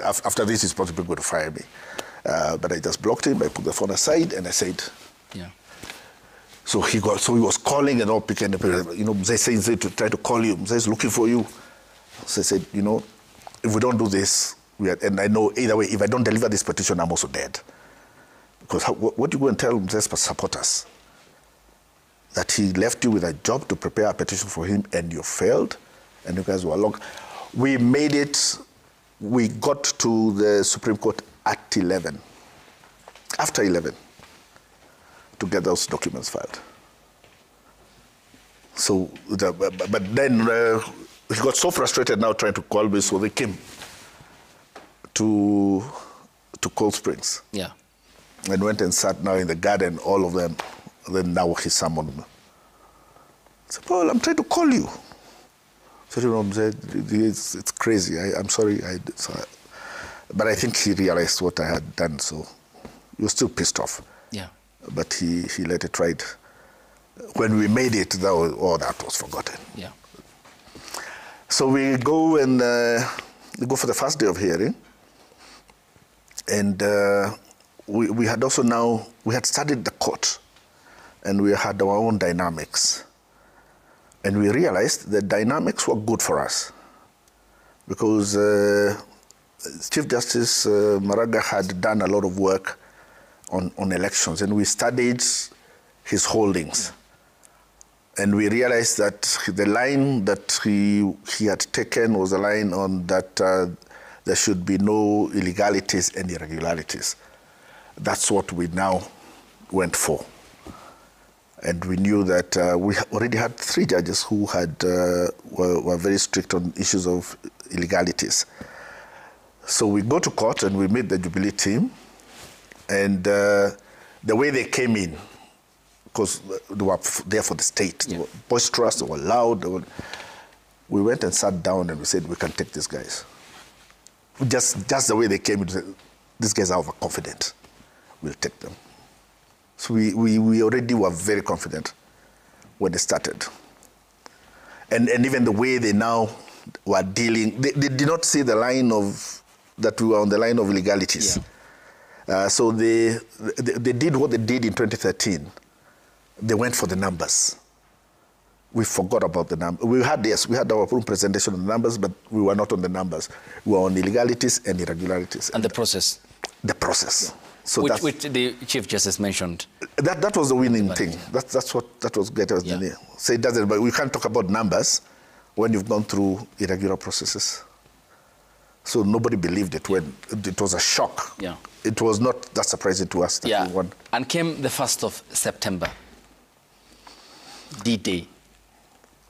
after this, he's probably going to fire me. But I just blocked him. I put the phone aside and I said, yeah. So he was calling and all, picking up, they say to try to call you. Mzee is looking for you. So I said, if we don't do this, and I know either way, if I don't deliver this petition, I'm also dead. Because what do you go and tell Mzee's supporters? That he left you with a job to prepare a petition for him and you failed, and you guys were long. We made it, we got to the Supreme Court at 11, after 11, to get those documents filed. So, but then he got so frustrated now trying to call me, so they came to Cold Springs. Yeah. And went and sat now in the garden, all of them. Then now he summoned me. I said, Paul, I'm trying to call you. I said, it's crazy. I'm sorry. But I think he realized what I had done, so he was still pissed off. Yeah. But he let it ride. When we made it, that was forgotten. Yeah. So we go and we go for the first day of hearing. And we had also now, we had studied the court. And we had our own dynamics. And we realized the dynamics were good for us. Because Chief Justice Maraga had done a lot of work on elections, and we studied his holdings. Yeah. And we realized that the line that he had taken was a line on that there should be no illegalities and irregularities. That's what we now went for. And we knew that we already had 3 judges who were very strict on issues of illegalities. So we go to court and we meet the Jubilee team. And the way they came in, because they were there for the state, yeah. They were boisterous, they were loud. We went and sat down and we said, we can take these guys. Just the way they came in, these guys are overconfident. We'll take them. So we already were very confident when they started. And even the way they now were dealing, they did not see the line that we were on the line of illegalities. Yeah. So they did what they did in 2013. They went for the numbers. We forgot about the numbers. We had our own presentation on the numbers, but we were not on the numbers. We were on illegalities and irregularities. And the process. The process. Yeah. So which the Chief Justice mentioned. That was the winning thing. That was great. Yeah. So it doesn't. But we can't talk about numbers when you've gone through irregular processes. So nobody believed it when it was a shock. Yeah. It was not that surprising to us that yeah. we won. And came the 1st of September, D-Day.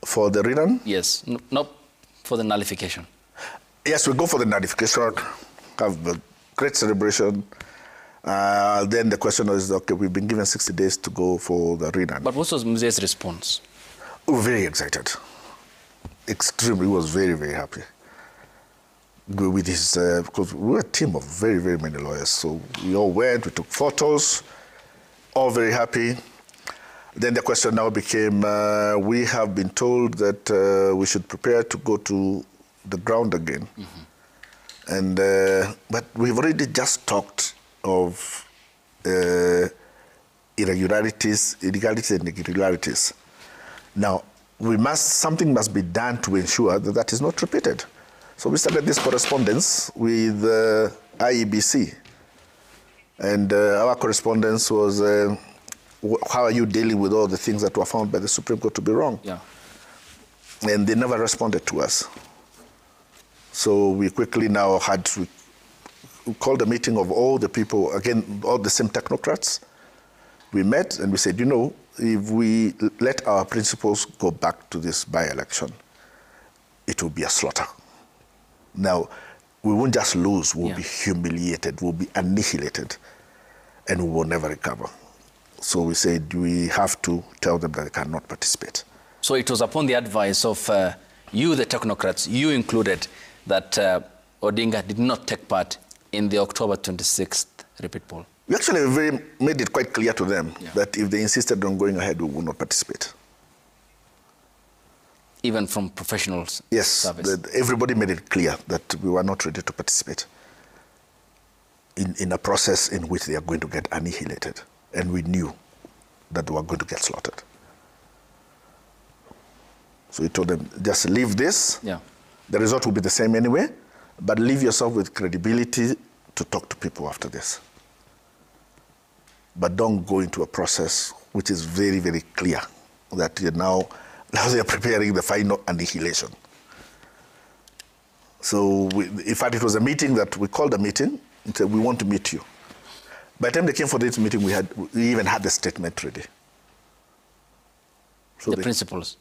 For the rerun? Yes, not for the nullification. Yes, we go for the nullification, have a great celebration. Then the question is, okay, we've been given 60 days to go for the rerun. But what was Mzee's response? We were very excited. Extremely, he was very, very happy. With his, because we were a team of very, very many lawyers. So we all went, we took photos, all very happy. Then the question now became, we have been told that we should prepare to go to the ground again. Mm-hmm. And, but we've already just talked of illegalities and irregularities. Now, something must be done to ensure that that is not repeated. So we started this correspondence with IEBC. And our correspondence was, how are you dealing with all the things that were found by the Supreme Court to be wrong? Yeah. And they never responded to us. So we quickly now we called a meeting of all the people, again, all the same technocrats. We met and we said, if we let our principles go back to this by-election, it will be a slaughter. Now, we won't just lose, we'll be humiliated, we'll be annihilated, and we will never recover. So we said we have to tell them that they cannot participate. So it was upon the advice of you, the technocrats, you included, that Odinga did not take part in the October 26th repeat poll. We actually made it quite clear to them that if they insisted on going ahead, we would not participate. Even from professionals? Yes, everybody made it clear that we were not ready to participate. in a process in which they are going to get annihilated. And we knew that they were going to get slaughtered. So he told them, just leave this. Yeah. The result will be the same anyway, but leave yourself with credibility to talk to people after this. But don't go into a process which is very, very clear that now they're preparing the final annihilation. So, in fact, it was a meeting that we called a meeting and said, we want to meet you. By the time they came for this meeting, we even had the statement ready. So the principals?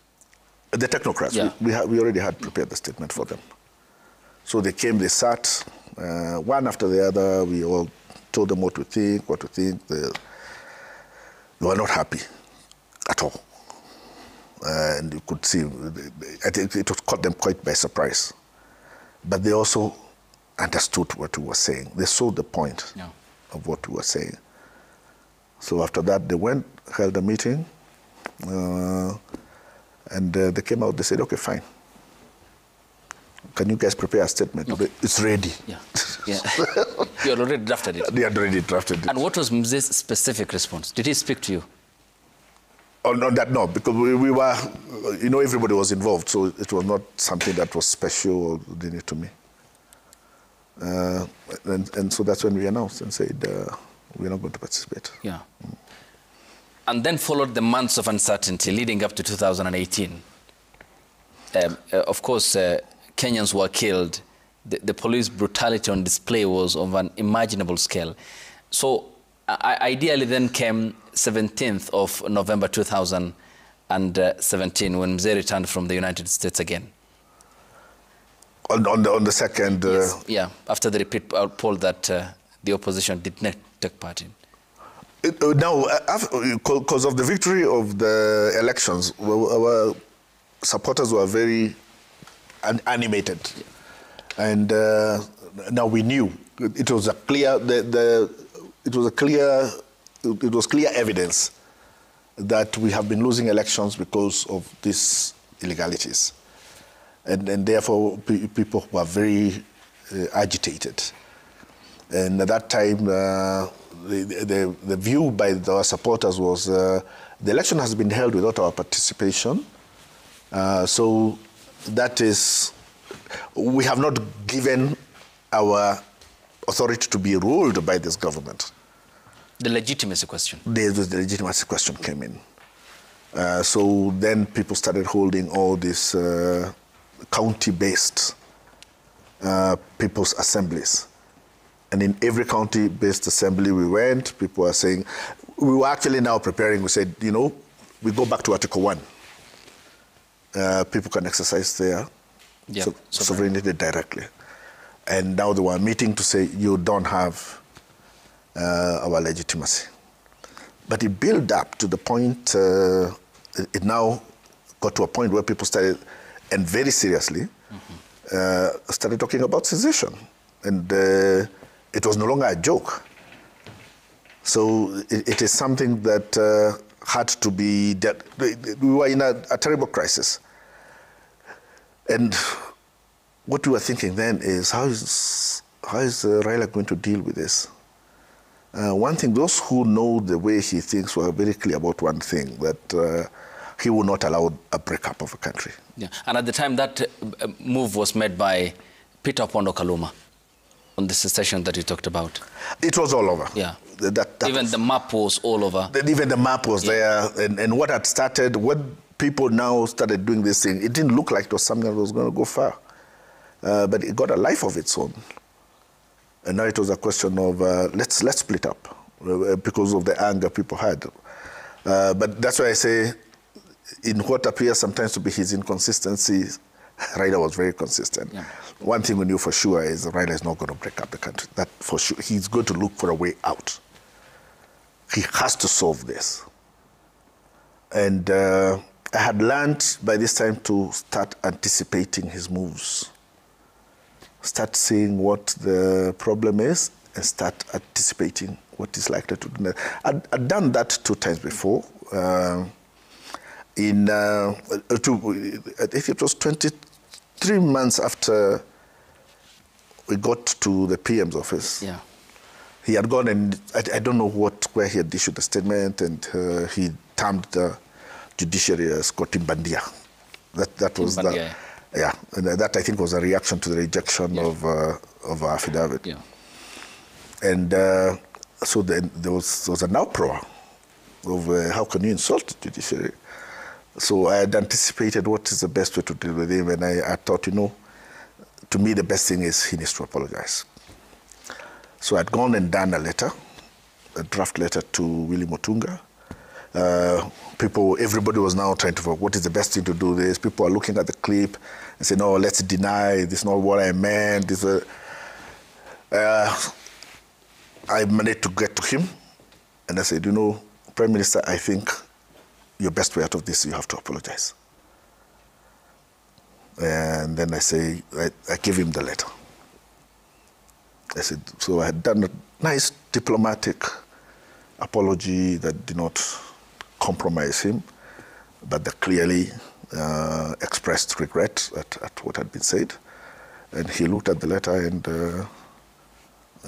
The technocrats. Yeah. We already had prepared the statement for them. So they came, they sat, one after the other. We all told them what to think. They were not happy at all. And you could see, I think it caught them quite by surprise. But they also understood what we were saying. They saw the point of what we were saying. So after that, they went, held a meeting, and they came out, they said, okay, fine. Can you guys prepare a statement? Okay. It's ready. Yeah. You had already drafted it. They had already drafted it. And what was Mzee's specific response? Did he speak to you? Oh, no, because we were, everybody was involved, so it was not something that was special or unique to me. And so that's when we announced and said, we're not going to participate. Yeah. And then followed the months of uncertainty leading up to 2018. Of course, Kenyans were killed. The police brutality on display was of an unimaginable scale. So ideally then came 17th of November 2017 when Mzee returned from the United States again. On the second... Yes, yeah, after the repeat poll that the opposition did not take part in. Now, because of the victory of the elections, our supporters were very animated. Yeah. And now we knew it was a clear... It was clear evidence that we have been losing elections because of these illegalities. And therefore, people were very agitated. And at that time, the view by our supporters was the election has been held without our participation. So that is, we have not given our authority to be ruled by this government. The legitimacy question. The legitimacy question came in. So then people started holding all these county-based people's assemblies. And in every county-based assembly we went, people were saying, we were actually now preparing, we said, we go back to Article 1. People can exercise their sovereignty directly. And now they were meeting to say, you don't have our legitimacy. But it built up to the point, it now got to a point where people started, and very seriously, started talking about secession. And it was no longer a joke. So it is something that had to be, we were in a terrible crisis. And what we were thinking then is, how is Raila going to deal with this? One thing, those who know the way he thinks were very clear about one thing, that he will not allow a breakup of a country. Yeah. And at the time, that move was made by Peter Opondo Kaluma on the secession that you talked about. It was all over. Yeah. Even the map was all over. Even the map was there. And what had started, when people now started doing this thing, it didn't look like it was something that was going to go far. But it got a life of its own. And now it was a question of, let's split up because of the anger people had. But that's why I say, in what appears sometimes to be his inconsistency, Raila was very consistent. Yeah. One thing we knew for sure is that Raila is not going to break up the country. That for sure. He's going to look for a way out. He has to solve this. And I had learned by this time to start anticipating his moves. Start seeing what the problem is and start anticipating what is likely to do. I'd done that 2 times before. I think it was 23 months after we got to the PM's office. Yeah. he had gone and I don't know where he had issued a statement, and he termed the judiciary as Kotimbandia. That was the, yeah, and that I think was a reaction to the rejection of our affidavit. Yeah. And so then there was an uproar of how can you insult the judiciary? So I had anticipated what is the best way to deal with him, and I thought, to me the best thing is he needs to apologize. So I'd gone and done a draft letter to Willie Mutunga. Everybody was now trying to figure what is the best thing to do this. People are looking at the clip and saying, no, let's deny, this is not what I meant. I managed to get to him, and I said, Prime Minister, I think your best way out of this, you have to apologize. And then I gave him the letter. I said, so I had done a nice diplomatic apology that did not compromise him, but that clearly expressed regret at what had been said. And he looked at the letter and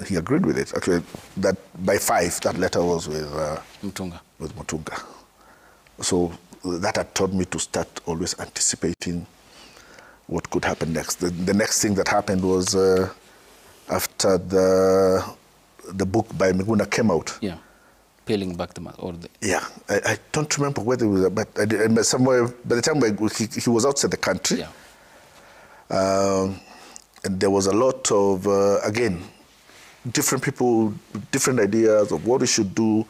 he agreed with it. Actually, that by 5, that letter was with Mutunga. So that had taught me to start always anticipating what could happen next. The next thing that happened was after the book by Miguna came out. Yeah, peeling back the mask. Yeah, I don't remember whether it was, but somewhere, by the time he was outside the country. Yeah. And there was a lot of, again, different people, different ideas of what we should do.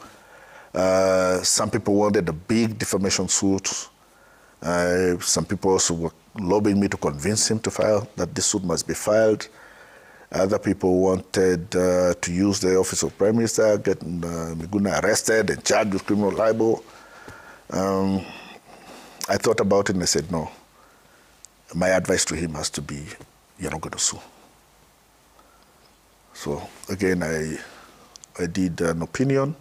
Some people wanted a big defamation suit. Some people also were lobbying me to convince him to file, that this suit must be filed. Other people wanted to use the office of Prime Minister, get Miguna arrested and charged with criminal libel. I thought about it and I said, no. My advice to him has to be, you're not going to sue. So again, I did an opinion,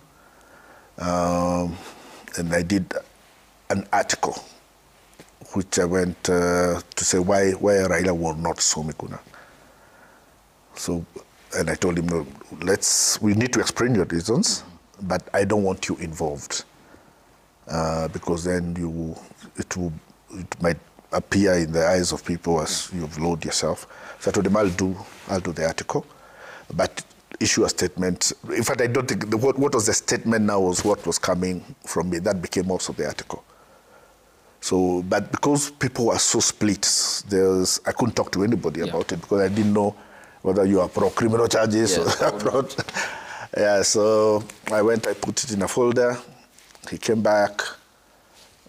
and I did an article, which I went to say why Raila will not sue Miguna. So, and I told him, no, we need to explain your reasons, but I don't want you involved, because then it might appear in the eyes of people as you've lowered yourself. So I told him, I'll do the article, but issue a statement. In fact, I don't think what was the statement now was what was coming from me. That became also the article. So, but because people were so split, I couldn't talk to anybody about it because I didn't know whether you are pro criminal charges or pro. Yeah, so I put it in a folder. He came back.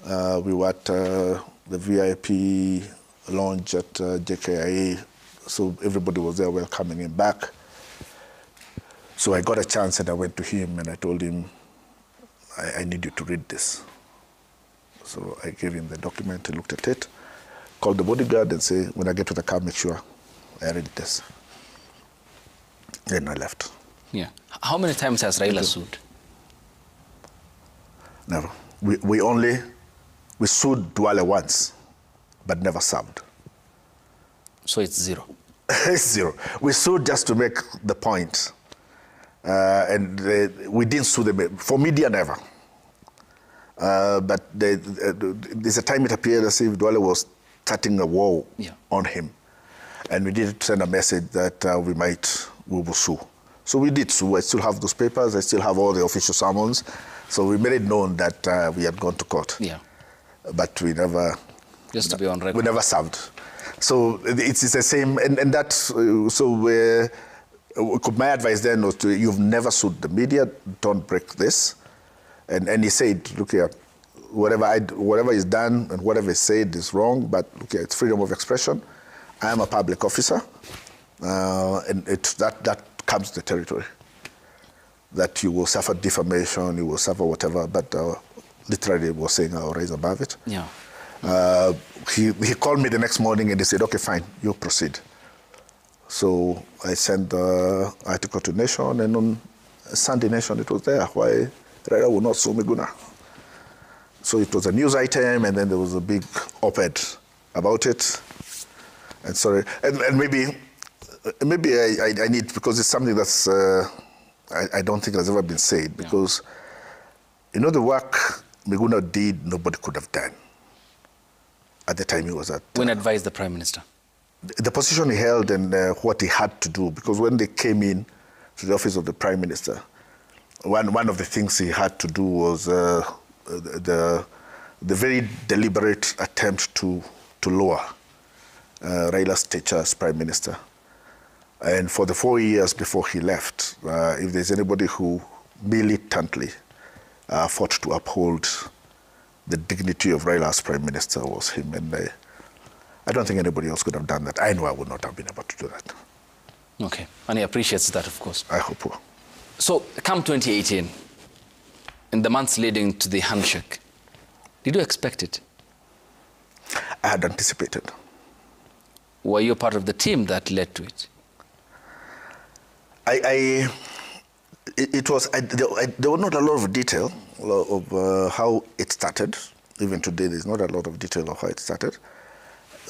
We were at the VIP lounge at JKL, so everybody was there welcoming him back. So I got a chance and I went to him and I told him, I need you to read this. So I gave him the document, he looked at it, called the bodyguard and said, when I get to the car, make sure I read this. Then I left. Yeah. How many times has Raila sued? Never. We sued Duale once, but never served. So it's 0? It's 0. We sued just to make the point. And we didn't sue them. For media, never. But there's a time it appeared as if Duale was starting a war on him. And we did send a message that we will sue. So we did sue. I still have those papers. I still have all the official summons. So we made it known that we had gone to court. Yeah. But we never... Just to be on record. We never served. So it's the same. And that, my advice then was to, you've never sued the media, don't break this. And he said, look here, whatever is done and whatever is said is wrong, but look here, it's freedom of expression. I am a public officer, and that comes to the territory. That you will suffer defamation, you will suffer whatever, but literally was saying I'll rise above it. Yeah. He called me the next morning and he said, okay, fine, you proceed. So I sent the article to Nation, and on Sunday Nation it was there, why Raila will not sue Miguna. So it was a news item, and then there was a big op-ed about it. And sorry, and maybe I need, because it's something that's I don't think it has ever been said, because, you know, the work Miguna did, nobody could have done at the time he was at... When advised the Prime Minister? The position he held and what he had to do, because when they came in to the office of the Prime Minister, one of the things he had to do was the very deliberate attempt to lower Raila's stature as Prime Minister. And for the 4 years before he left, if there's anybody who militantly fought to uphold the dignity of Raila as Prime Minister, was him. And I don't think anybody else could have done that. I know I would not have been able to do that. Okay. And he appreciates that, of course. I hope so. So, come 2018, in the months leading to the handshake, did you expect it? I had anticipated. Were you part of the team that led to it? There were not a lot of detail of how it started. Even today, there's not a lot of detail of how it started.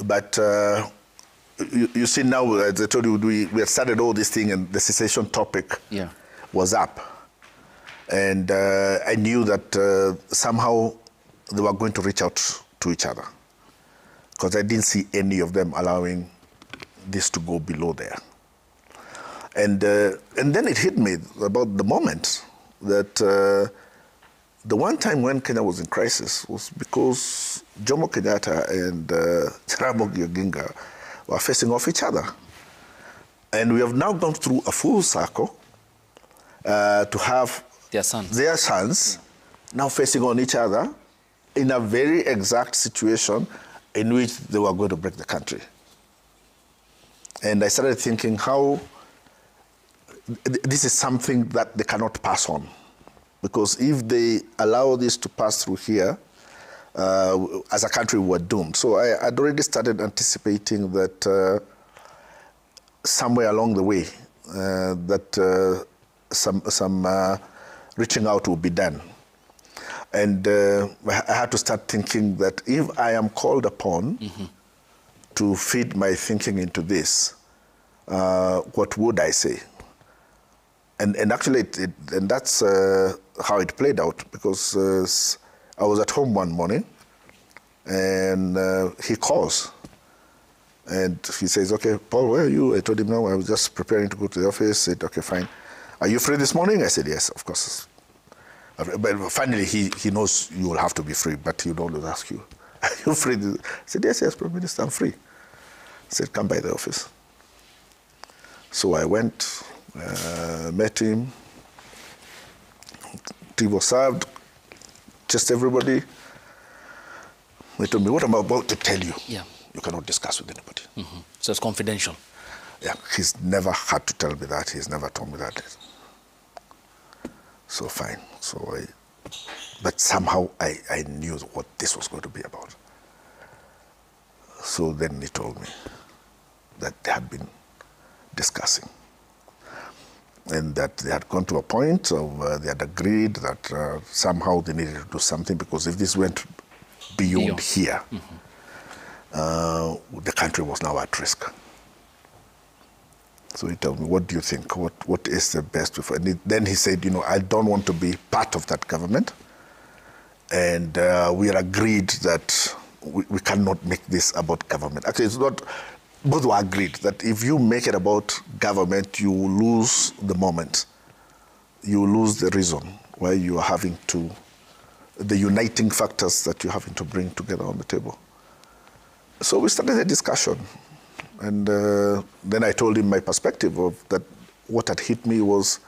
But you see now, as I told you, we had started all this thing, and the cessation topic was up. And I knew that somehow they were going to reach out to each other, because I didn't see any of them allowing this to go below there. And then it hit me about the moment that the one time when Kenya was in crisis was because Jomo Kenyatta and Raila Odinga were facing off each other. And we have now gone through a full circle to have their sons now facing on each other in a very exact situation in which they were going to break the country. And I started thinking how this is something that they cannot pass on. Because if they allow this to pass through here, as a country, we're doomed. So I had already started anticipating that somewhere along the way, that some reaching out will be done. And I had to start thinking that if I am called upon to feed my thinking into this, what would I say? And actually, and that's how it played out, because I was at home one morning, and he calls, and he says, "Okay, Paul, where are you?" I told him, "No, I was just preparing to go to the office." He said, "Okay, fine. Are you free this morning?" I said, "Yes, of course." But finally, he knows you will have to be free, but he would always ask you, "Are you free?" I said, "Yes, Prime Minister, I'm free." He said, "Come by the office." So I went, met him, tea was served, just everybody. They told me, "What I'm about to tell you, you cannot discuss with anybody." So it's confidential? Yeah, he's never had to tell me that. He's never told me that. So fine. But somehow I knew what this was going to be about. So then he told me that they had been discussing, and that they had gone to a point of they had agreed that somehow they needed to do something, because if this went beyond here, the country was now at risk. So he told me, "What do you think? What is the best way?" And then he said, "You know, I don't want to be part of that government, and we are agreed that we cannot make this about government." Actually, it's not. Both were agreed that if you make it about government, you will lose the moment. You will lose the reason why you are having to, the uniting factors that you're having to bring together on the table. So we started a discussion. And then I told him my perspective of that. What had hit me was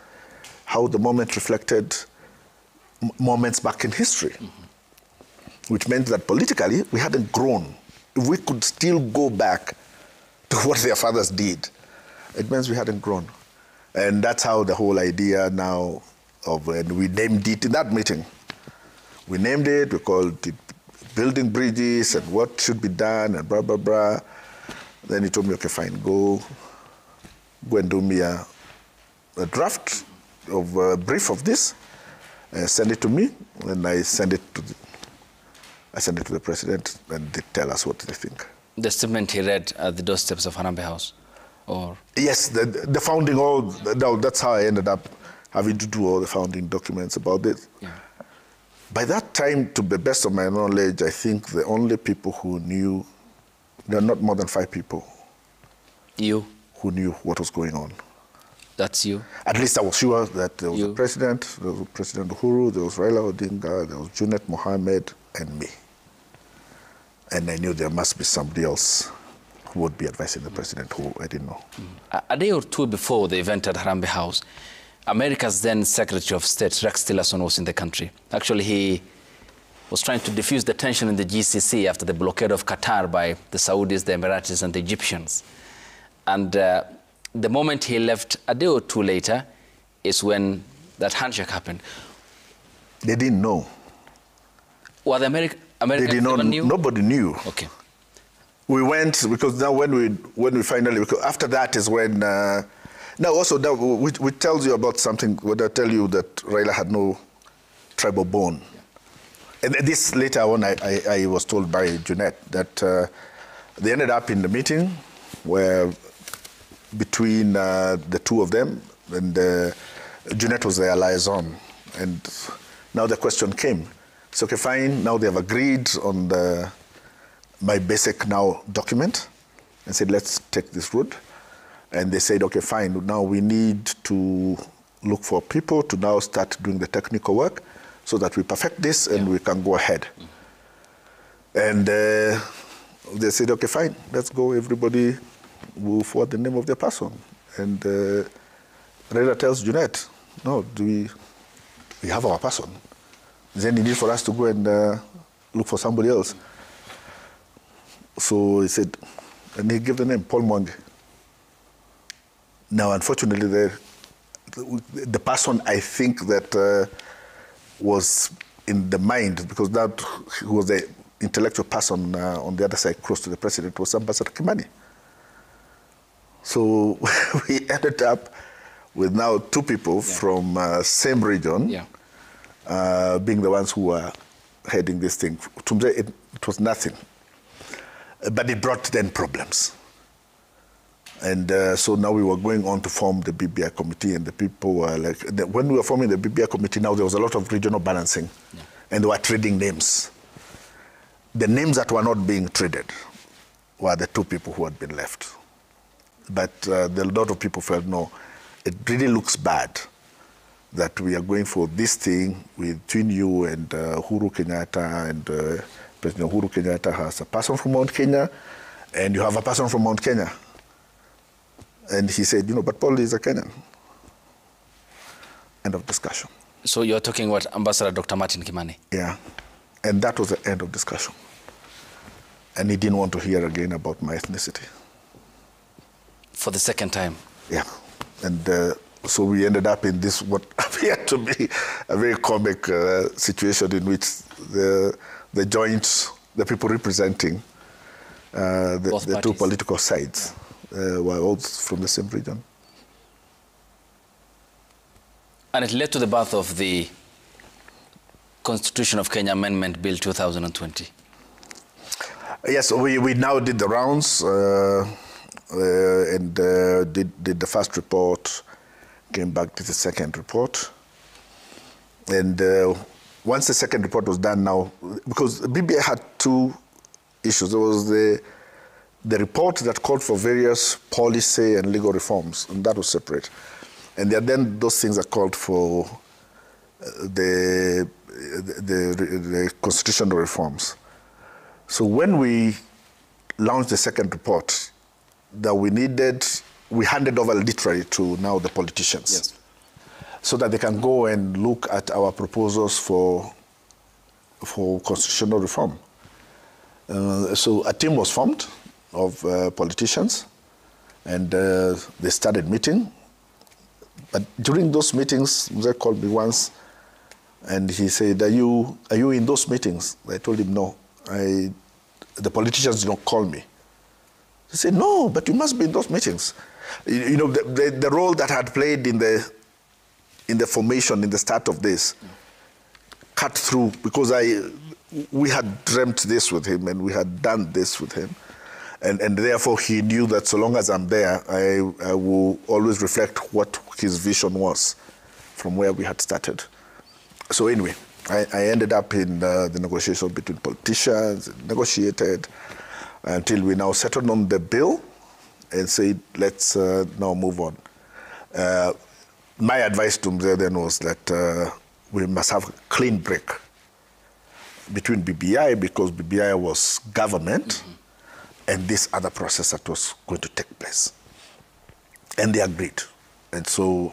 how the moment reflected moments back in history, which meant that politically we hadn't grown. If we could still go back to what their fathers did, it means we hadn't grown. And that's how the whole idea now of, and we named it in that meeting. We named it, we called it building bridges and what should be done and blah, blah, blah. Then he told me, "Okay, fine, go and do me a draft of a brief of this, send it to me," and I send it to the president, and they tell us what they think. The statement he read at the doorsteps of Harambee House, or? Yes, the founding, no, that's how I ended up having to do all the founding documents about this. Yeah. By that time, to the best of my knowledge, I think the only people who knew, there are not more than 5 people. You? Who knew what was going on. That's you? At least I was sure that there was a president, there was President Uhuru, there was Raila Odinga, there was Junet Mohammed, and me. And I knew there must be somebody else who would be advising the president who I didn't know. A day or two before the event at Harambee House, America's then Secretary of State, Rex Tillerson, was in the country. Actually, he was trying to diffuse the tension in the GCC after the blockade of Qatar by the Saudis, the Emiratis, and the Egyptians. And the moment he left, a day or two later, is when that handshake happened. They didn't know. Well, the Americans never knew? Nobody knew. Okay. We went, because now when we finally, because after that is when, now also, now we tells you about something, when I tell you that Raila had no tribal bone. And this later on, I was told by Junet that they ended up in the meeting where between the two of them, and Junet was their liaison. And now the question came. So, okay, fine, now they have agreed on my basic now document and said, let's take this route. And they said, okay, fine, now we need to look for people to now start doing the technical work so that we perfect this and we can go ahead. And they said, okay, fine, let's go, everybody will forward the name of the person. And Raila tells Junet, no, we have our person. Then he need for us to go and look for somebody else. So he said, and he gave the name, Paul Mwangi. Now, unfortunately, the person I think that was in the mind, because that was the intellectual person on the other side, close to the president, was Ambassador Kimani. So we ended up with now 2 people from same region being the ones who were heading this thing. It was nothing. But it brought then problems. And so now we were going on to form the BBI committee, and the people were like, when we were forming the BBI committee, now there was a lot of regional balancing, and they were trading names. The names that were not being traded were the 2 people who had been left. But a lot of people felt, no, it really looks bad that we are going for this thing between you and Uhuru Kenyatta, and President Uhuru Kenyatta has a person from Mount Kenya, and you have a person from Mount Kenya. And he said, but Paul is a Kenyan. End of discussion. So you're talking about Ambassador Dr. Martin Kimani? Yeah. And that was the end of discussion. And he didn't want to hear again about my ethnicity. For the second time? Yeah. And so we ended up in this, what appeared to be a very comic situation in which the people representing the 2 political sides were all from the same region. And it led to the birth of the Constitution of Kenya Amendment Bill 2020. Yes, we now did the rounds and did the first report, came back to the second report. And once the second report was done now, because BBI had 2 issues. There was the report that called for various policy and legal reforms, and that was separate. And then those things are called for the constitutional reforms. So when we launched the second report, that we handed over literally to now the politicians. Yes. So that they can go and look at our proposals for constitutional reform. So a team was formed of politicians, and they started meeting. But during those meetings, Mzee called me once, and he said, are you in those meetings? I told him, no. The politicians did not call me. He said, no, but you must be in those meetings. The role that I had played in the formation, in the start of this, cut through, because we had dreamt this with him, and we had done this with him. And therefore, he knew that so long as I'm there, I will always reflect what his vision was from where we had started. So anyway, I ended up in the negotiation between politicians, negotiated until we now settled on the bill and said, let's now move on. My advice to Mzee then was that we must have a clean break between BBI, because BBI was government, and this other process that was going to take place. And they agreed. And so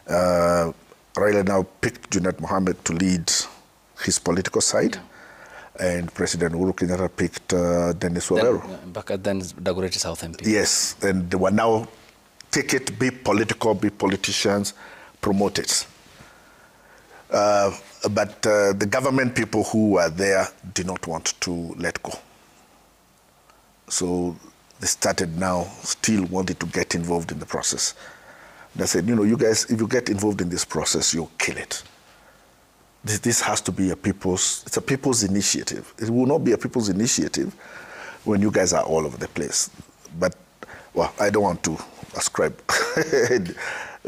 Raila now picked Junet Mohammed to lead his political side, and President Uhuru Kenyatta picked Dennis Waweru. Back then, Dagoretti South MP. Yes, and they were now take it, be political, be politicians, promote it. But the government people who were there did not want to let go. So they started now, still wanted to get involved in the process. They said, you guys, if you get involved in this process, you'll kill it. This has to be it's a people's initiative. It will not be a people's initiative when you guys are all over the place. But, well, I don't want to ascribe.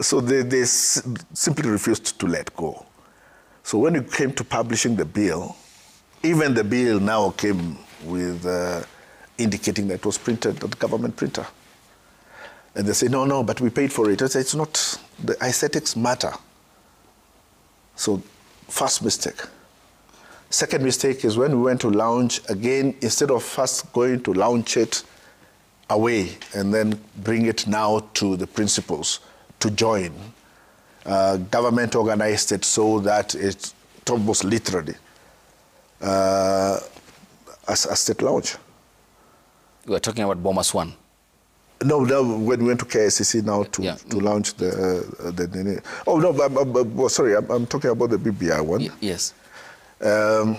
So they simply refused to let go. So when it came to publishing the bill, even the bill now came with indicating that it was printed at the government printer. And they say, no, but we paid for it. I say, it's not, the aesthetics matter. So first mistake. Second mistake is when we went to launch, again, instead of first going to launch it away and then bring it now to the principals to join, government organized it so that it's almost literally a state launch. We are talking about Bomas 1. No, when we went to KICC now to launch the oh, no, sorry, I'm talking about the BBI one. Yes. I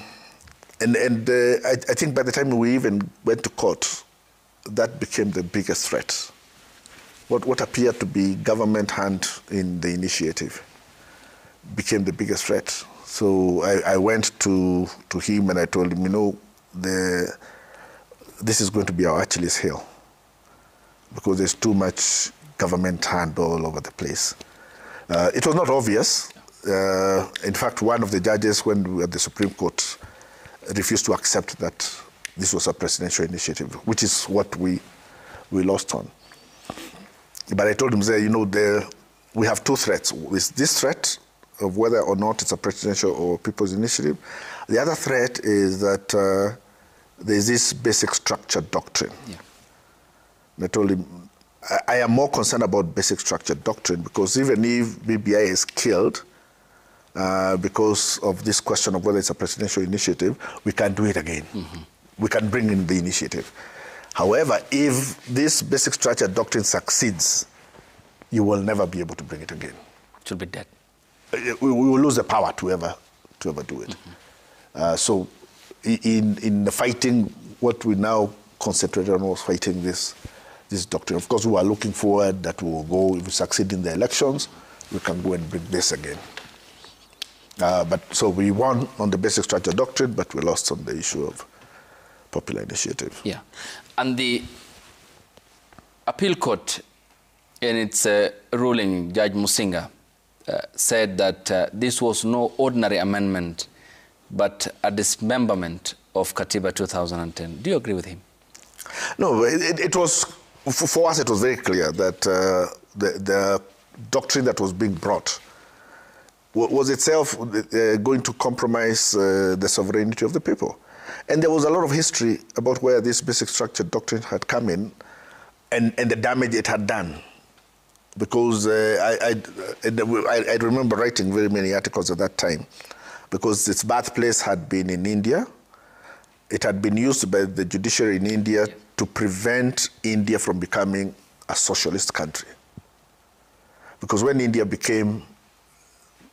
think by the time we even went to court, that became the biggest threat. What appeared to be government hand in the initiative became the biggest threat. So I went to him and I told him, this is going to be our Achilles heel, because there's too much government hand all over the place. It was not obvious. In fact, one of the judges, when we were at the Supreme Court, refused to accept that this was a presidential initiative, which is what we lost on. But I told him, we have two threats. With this threat of whether or not it's a presidential or people's initiative. The other threat is that there's this basic structure doctrine. Yeah. I told him, I am more concerned about basic structure doctrine, because even if BBI is killed because of this question of whether it's a presidential initiative, we can do it again. Mm-hmm. We can bring in the initiative. However, if this basic structure doctrine succeeds, you will never be able to bring it again. It will be dead. We will lose the power to ever do it. Mm-hmm. So in the fighting, what we now concentrated on was fighting this doctrine. Of course, we are looking forward that we will go, if we succeed in the elections, we can go and bring this again. So we won on the basic structure doctrine, but we lost on the issue of popular initiative. Yeah. And the appeal court, in its ruling, Judge Musinga, said that this was no ordinary amendment, but a dismemberment of Katiba 2010. Do you agree with him? No, it was, for us, it was very clear that the doctrine that was being brought was itself going to compromise the sovereignty of the people. And there was a lot of history about where this basic structure doctrine had come in and the damage it had done. Because I remember writing very many articles at that time, because its birthplace had been in India. It had been used by the judiciary in India to prevent India from becoming a socialist country. Because when India became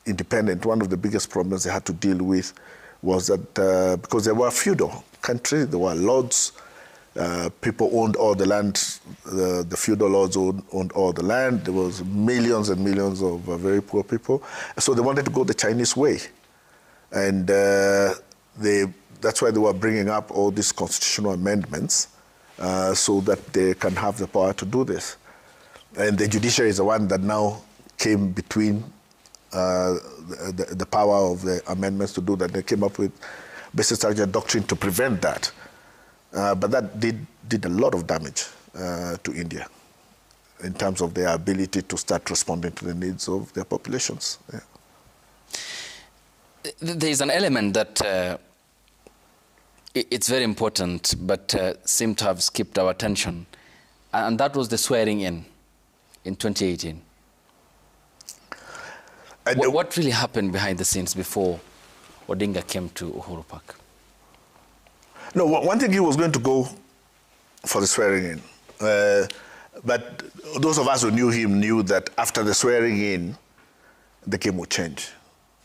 independent, one of the biggest problems they had to deal with was that because they were a feudal country, there were lords, people owned all the land, the feudal lords owned all the land. There was millions and millions of very poor people. So they wanted to go the Chinese way. And that's why they were bringing up all these constitutional amendments so that they can have the power to do this. And the judiciary is the one that now came between the power of the amendments to do that. They came up with basic structure doctrine to prevent that. But that did a lot of damage to India in terms of their ability to start responding to the needs of their populations. Yeah. There is an element that it's very important, but seemed to have skipped our attention, and that was the swearing in 2018. What really happened behind the scenes before Odinga came to Uhuru Park? No, one thing, he was going to go for the swearing in. But those of us who knew him knew that after the swearing in, the game would change.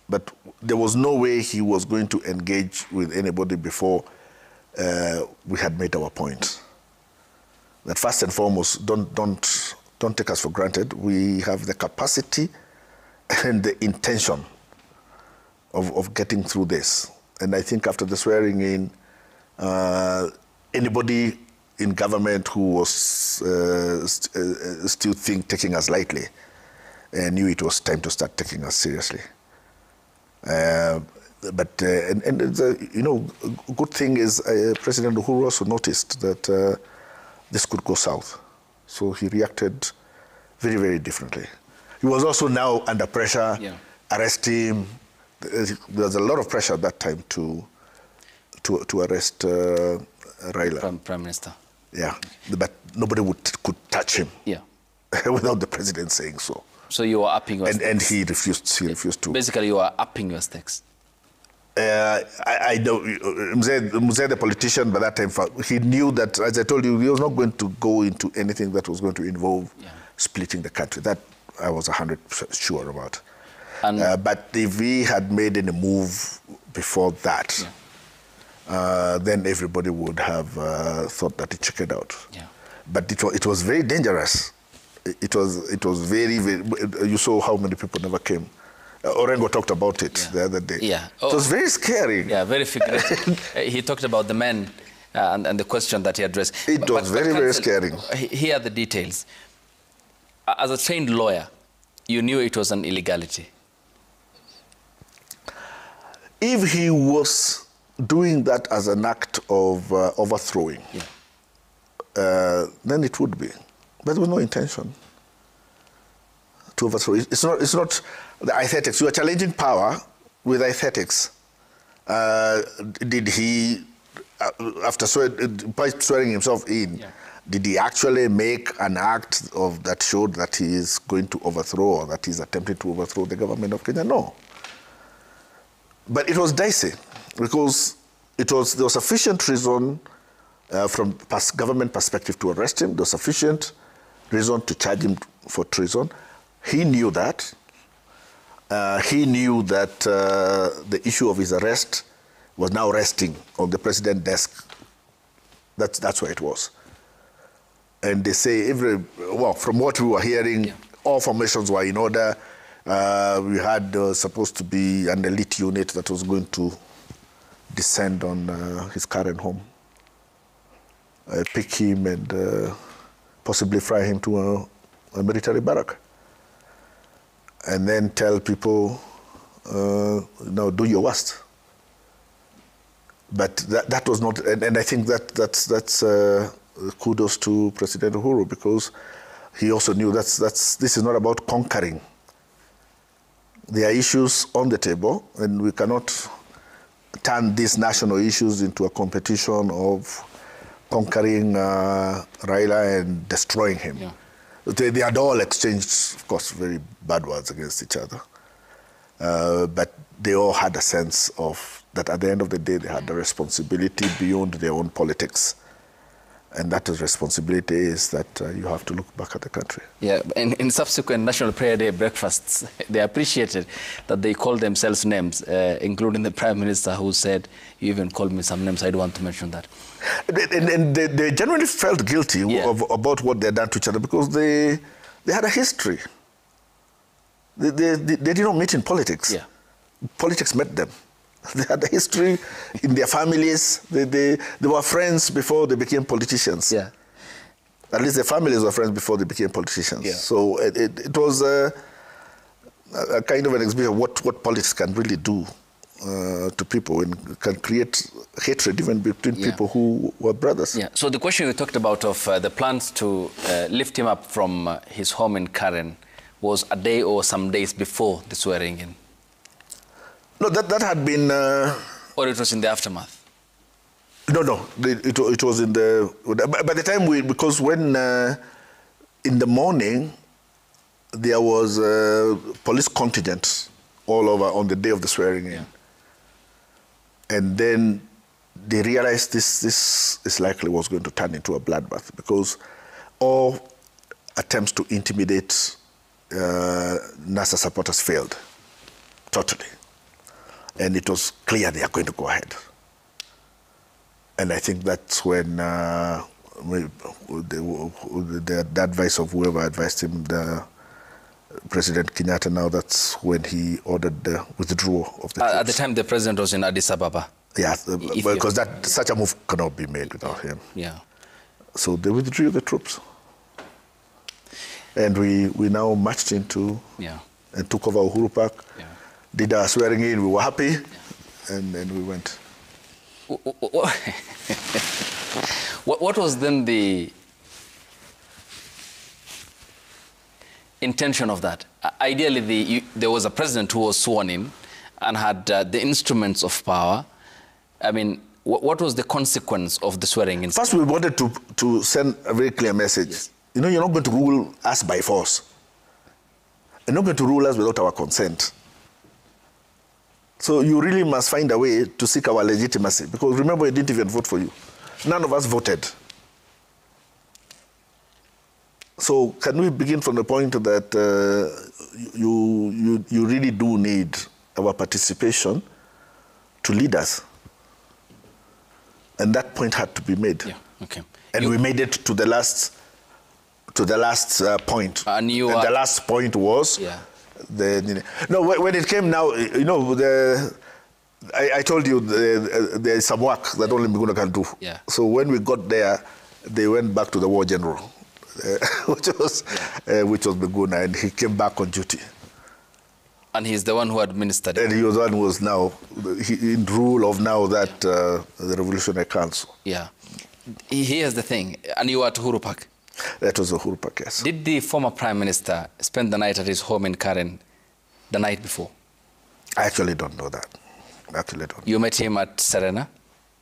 But there was no way he was going to engage with anybody before we had made our point. That first and foremost, don't take us for granted. We have the capacity and the intention of getting through this. And I think after the swearing in, anybody in government who was still taking us lightly knew it was time to start taking us seriously. But you know, a good thing is President Uhuru also noticed that this could go south. So he reacted very, very differently. He was also now under pressure, arrest him. There was a lot of pressure at that time to arrest Raila. Prime Minister. Yeah, but nobody could touch him. Yeah. Without the president saying so. So you were upping your stakes. And he refused. He refused to. Basically, you were upping your stakes. I don't. Mzee, the politician, by that time, he knew that, as I told you, he was not going to go into anything that was going to involve splitting the country. That I was 100% sure about. And but if we had made any move before that, then everybody would have thought that it chickened out. Yeah. But it was very dangerous. It was very, very. You saw how many people never came. Orengo talked about it the other day. Yeah. It was very scary. Yeah, very figurative. He talked about the men and the question that he addressed. It was very, very scary. Here are the details. As a trained lawyer, you knew it was an illegality. If he was doing that as an act of overthrowing, then it would be. But there was no intention to overthrow. It's not the aesthetics. You are challenging power with aesthetics. Did he, after swearing himself in, did he actually make an act that showed that he is going to overthrow or that he's attempting to overthrow the government of Kenya? No. But it was dicey because there was sufficient reason from government perspective to arrest him. There was sufficient reason to charge him for treason. He knew that. He knew that the issue of his arrest was now resting on the president's desk. That's where it was. And they say from what we were hearing, all formations were in order. We had supposed to be an elite unit that was going to descend on his current home, pick him and possibly fly him to a military barrack. And then tell people, no, do your worst. But that was not, and I think that's kudos to President Uhuru, because he also knew this is not about conquering. There are issues on the table, and we cannot turn these national issues into a competition of conquering Raila and destroying him. Yeah. They had all exchanged, of course, very bad words against each other. But they all had a sense of that at the end of the day, they had a responsibility beyond their own politics. And that responsibility is that you have to look back at the country. Yeah, in subsequent National Prayer Day breakfasts, they appreciated that they called themselves names, including the Prime Minister, who said, you even called me some names, I don't want to mention that. And they genuinely felt guilty about what they had done to each other, because they had a history. They did not meet in politics. Yeah. Politics met them. They had a history in their families. They were friends before they became politicians. Yeah. At least their families were friends before they became politicians. Yeah. So it was a kind of an exhibition of what politics can really do to people and can create hatred even between people who were brothers. Yeah. So the question you talked about of the plans to lift him up from his home in Karen was a day or some days before the swearing in? No, that had been... or it was in the aftermath? No, it was in the... By the time because when in the morning, there was a police contingent all over on the day of the swearing in. Yeah. And then they realized this is likely was going to turn into a bloodbath because all attempts to intimidate NASA supporters failed, totally. And it was clear they are going to go ahead. And I think that's when the advice of whoever advised him, President Kenyatta, now that's when he ordered the withdrawal of the troops. At the time, the president was in Addis Ababa. Yeah, because such a move cannot be made without him. Yeah. So they withdrew the troops. And we now marched into and took over Uhuru Park, did our swearing in, we were happy, and then we went. What was then the intention of that? Ideally, there was a president who was sworn in and had the instruments of power. I mean, what was the consequence of the swearing in? First, we wanted to send a very clear message. Yes. You know, you're not going to rule us by force. You're not going to rule us without our consent. So you really must find a way to seek our legitimacy. Because remember, we didn't even vote for you. None of us voted. So can we begin from the point that you really do need our participation to lead us? And that point had to be made. Yeah, okay. And we made it to the last point. And the last point was when it came now, you know, I told you there is some work that only Miguna can do. Yeah. So when we got there, they went back to the war general, which was Miguna, and he came back on duty. And he's the one who administered it. And he was the one who was now in rule of now that the Revolutionary Council. Yeah. Here's the thing, and you were at Uhuru Park? That was Uhuru Park, yes. Did the former Prime Minister spend the night at his home in Karen the night before? I actually don't know that. You met him at Serena?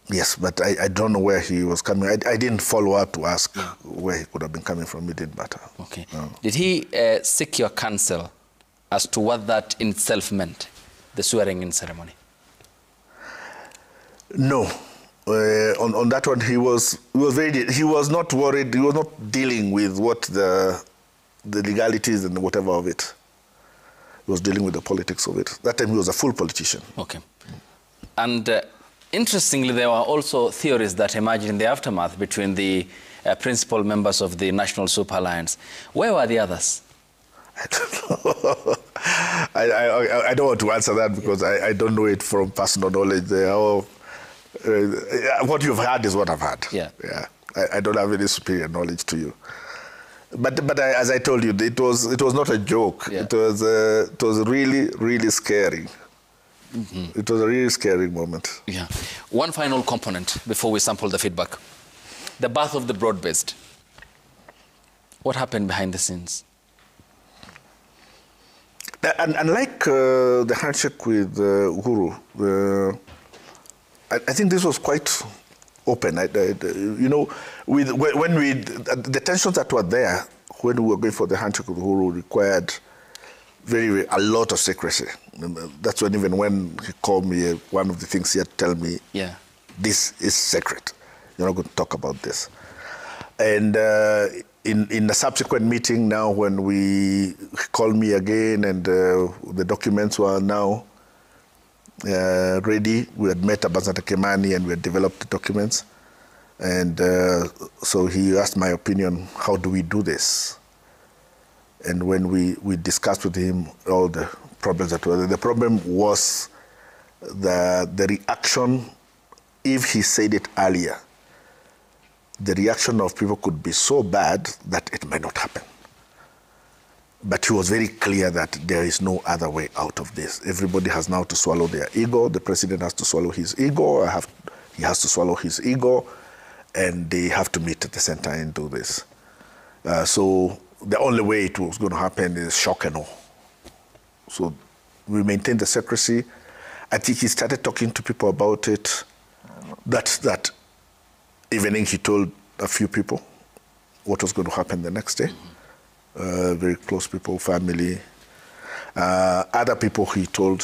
Yes, but I don't know where he was coming. I didn't follow up to ask where he could have been coming from. It didn't matter. Okay. No. Did he seek your counsel as to what that in itself meant, the swearing-in ceremony? No. On that one, he was not worried. He was not dealing with what the legalities and whatever of it. He was dealing with the politics of it. That time, he was a full politician. Okay. And interestingly, there were also theories that emerged in the aftermath between the principal members of the National Super Alliance. Where were the others? I don't know. I don't want to answer that because I don't know it from personal knowledge. What you've heard is what I've heard. Yeah. I don't have any superior knowledge to you. But as I told you, it was not a joke. Yeah. It was really, really scary. Mm-hmm. It was a really scary moment. Yeah. One final component before we sample the feedback. The birth of the broad-based. What happened behind the scenes? And unlike the handshake with Uhuru, I think this was quite open. You know, when the tensions that were there when we were going for the handshake with Uhuru required a lot of secrecy. That's when when he called me, one of the things he had to tell me, this is secret. You're not going to talk about this. And in the subsequent meeting now, when he called me again and the documents were now ready, we had met Ambassador Kimani and we had developed the documents. And so he asked my opinion, how do we do this? And when we discussed with him all the problems that were there, the problem was the reaction, if he said it earlier, the reaction of people could be so bad that it might not happen. But he was very clear that there is no other way out of this. Everybody has now to swallow their ego. The president has to swallow his ego. He has to swallow his ego. And they have to meet at the center and do this. So the only way it was going to happen is shock and awe. So we maintained the secrecy. I think he started talking to people about it. That evening he told a few people what was going to happen the next day. Very close people, family. Other people he told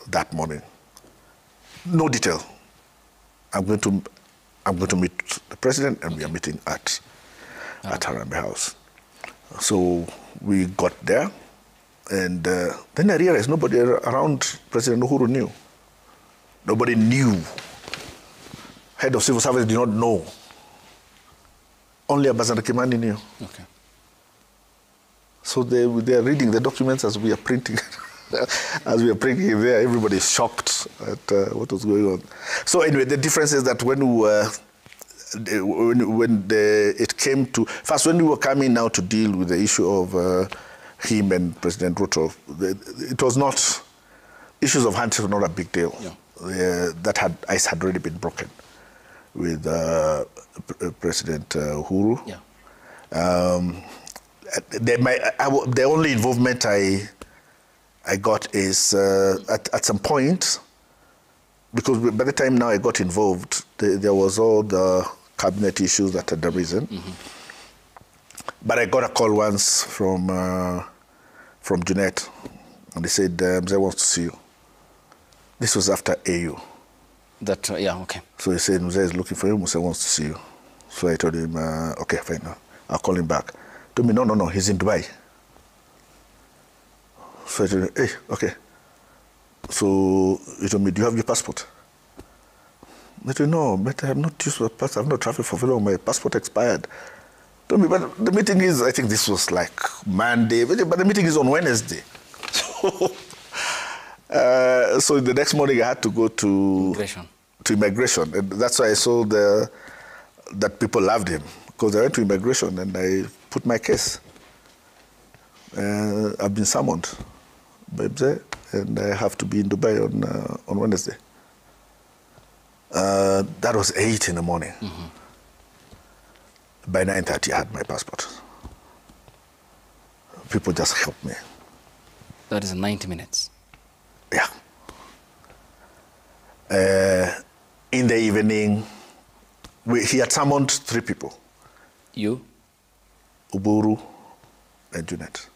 that morning. No detail. I'm going to meet the president, and we are meeting at Harambee House. So we got there, and then I realized nobody around President Uhuru knew. Nobody knew. Head of Civil Service did not know. Only Ambassador Kimani knew. Okay. So they are reading the documents as we are printing. As we are printing it there, everybody is shocked at what was going on. So anyway, the difference is that when it came to, first when we were coming now to deal with the issue of him and President Ruto, it was not, issues of handshake were not a big deal. Yeah. Ice had already been broken with President Uhuru. Yeah. The only involvement I got is at some point, because by the time now I got involved, there was all the cabinet issues that had arisen. But I got a call once from Jeanette, and they said, Mzee wants to see you. This was after AU. Yeah, okay. So he said, Mzee is looking for you, Mzee wants to see you. So I told him, okay, fine, I'll call him back. He told me, no, he's in Dubai. So I told him, hey, okay. So he told me, do you have your passport? I told him, no, but I have not used my passport. I have not traveled for very long. My passport expired. He told me, but the meeting is, I think this was like Monday, but the meeting is on Wednesday. So the next morning I had to go to immigration. And that's why I saw that people loved him, because I went to immigration and I put my case. I've been summoned by Mzee, and I have to be in Dubai on Wednesday. That was 8 in the morning. By 9:30, I had my passport. People just helped me. That is 90 minutes. Yeah. In the evening, he had summoned 3 people. You? Uburu and Jeanette.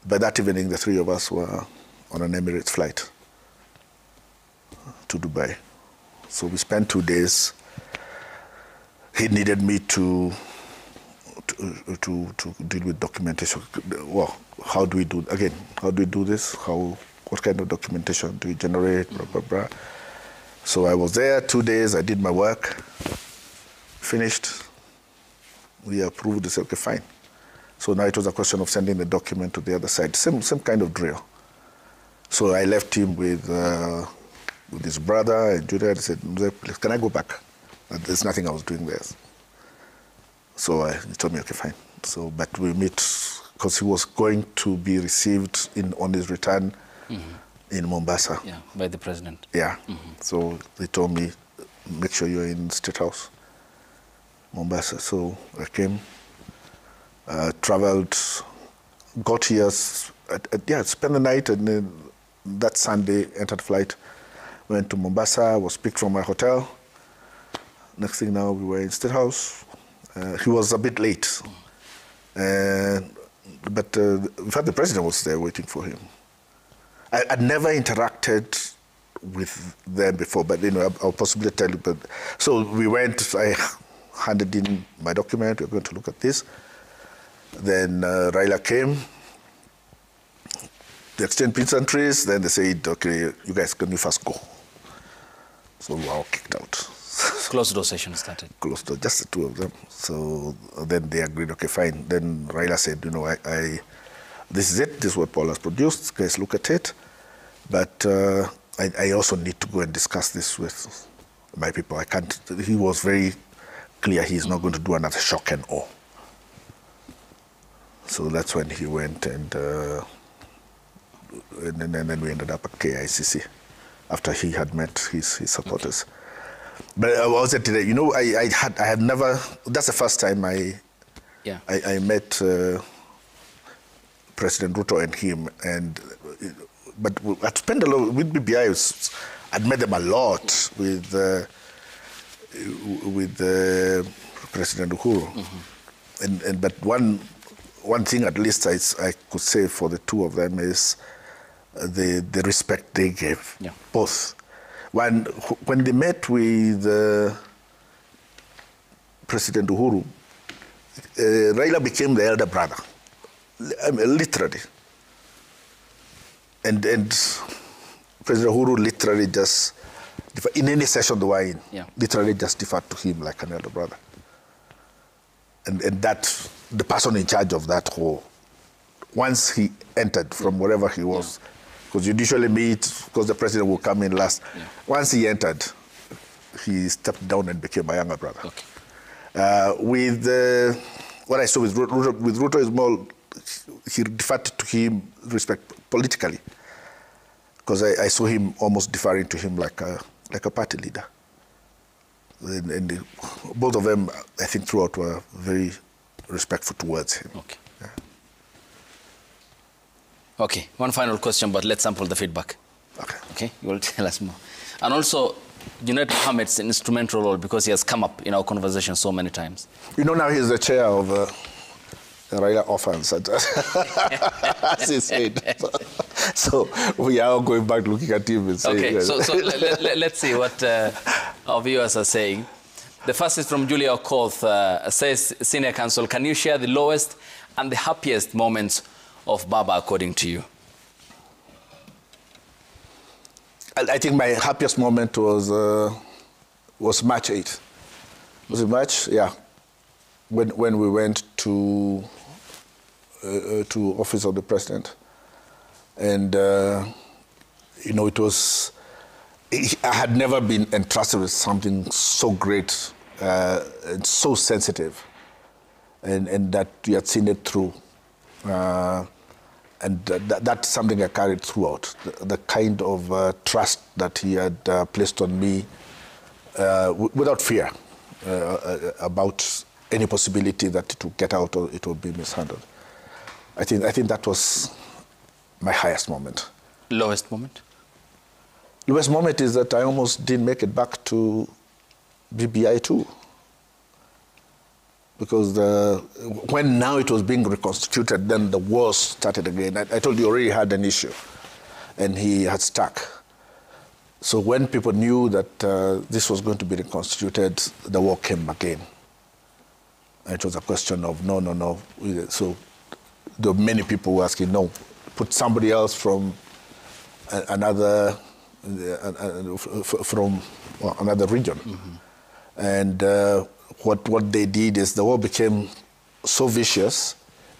By that evening, the 3 of us were on an Emirates flight to Dubai. So we spent 2 days. He needed me to deal with documentation. Well, how do we do this? What kind of documentation do we generate? Blah, blah, blah. So I was there 2 days. I did my work. Finished. We approved. They said, okay, fine. So now it was a question of sending the document to the other side. Same kind of drill. So I left him with his brother and Julia. I said, please, can I go back? There's nothing I was doing there. So he told me, okay, fine. So, but we meet, because he was going to be received on his return in Mombasa. Yeah, by the president. Yeah. So they told me, make sure you're in State House, Mombasa. So I came, traveled, got here, spent the night, and then that Sunday entered flight, went to Mombasa, was picked from my hotel. Next thing now, we were in State House. He was a bit late. But in fact, the president was there waiting for him. I'd never interacted with them before, but I'll possibly tell you. But so we went, I handed in my document, we're going to look at this. Then Raila came, they exchanged peace and trees, then they said, okay, you guys, can you first go? So we were all kicked out. Closed door session started. Closed door, just the 2 of them. So then they agreed, okay, fine. Then Raila said, this is it, this is what Paul has produced, guys look at it. But I also need to go and discuss this with my people. I can't, he was very clear he's not going to do another shock and awe. So that's when he went, and then we ended up at KICC after he had met his supporters. Okay. But I was at, you know, I had never. That's the first time I met President Ruto and him, but I'd spent a lot with BBI. I'd met them a lot with President Uhuru, but one thing at least I could say for the two of them is the respect they gave, both. When they met with President Uhuru, Raila became the elder brother, literally. And President Uhuru literally just, in any session they were in, literally just deferred to him like an elder brother. And that, the person in charge of that whole, once he entered from wherever he was, because you usually meet, because the president will come in last. Once he entered, he stepped down and became a younger brother. Okay. What I saw with Ruto is more, he deferred to him respect politically, because I saw him almost deferring to him like a party leader. And both of them, I think, throughout were very respectful towards him. Okay. Yeah. Okay, one final question, but let's sample the feedback. Okay. Okay, you will tell us more. And also, Junaid Mohammed's an instrumental role because he has come up in our conversation so many times. You know, now he's the chair of the Raila Orphans, as he said. So we are going back looking at him and saying... Okay, so let's see what our viewers are saying. The first is from Julia Okoth, says, Senior Counsel, can you share the lowest and the happiest moments of Baba according to you? I think my happiest moment was March 8th. Was it March? Yeah. When we went to office of the president. And, you know, I had never been entrusted with something so great and so sensitive, and that we had seen it through. And that's something I carried throughout, the kind of trust that he had placed on me without fear about any possibility that it would get out or it would be mishandled. I think that was my highest moment. Lowest moment? Lowest moment is that I almost didn't make it back to BBI too. Because when now it was being reconstituted, then the wars started again. I told you already had an issue, and he had stuck. So when people knew that this was going to be reconstituted, the war came again. And it was a question of no. So there were many people who were asking, no, put somebody else from another region. And what they did is the war became so vicious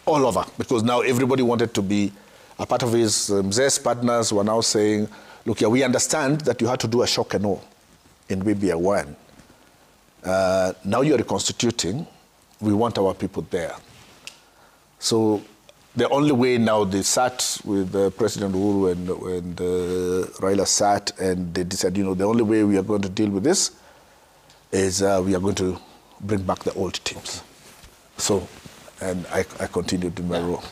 all over, because now everybody wanted to be a part of his. Mzee's partners were now saying, look, yeah, we understand that you had to do a shock and awe in BBI 1. Now you're reconstituting. We want our people there. So the only way now, they sat with President Uhuru and Raila sat, and they decided, you know, the only way we are going to deal with this is we are going to bring back the old teams. So, and I continued in my role.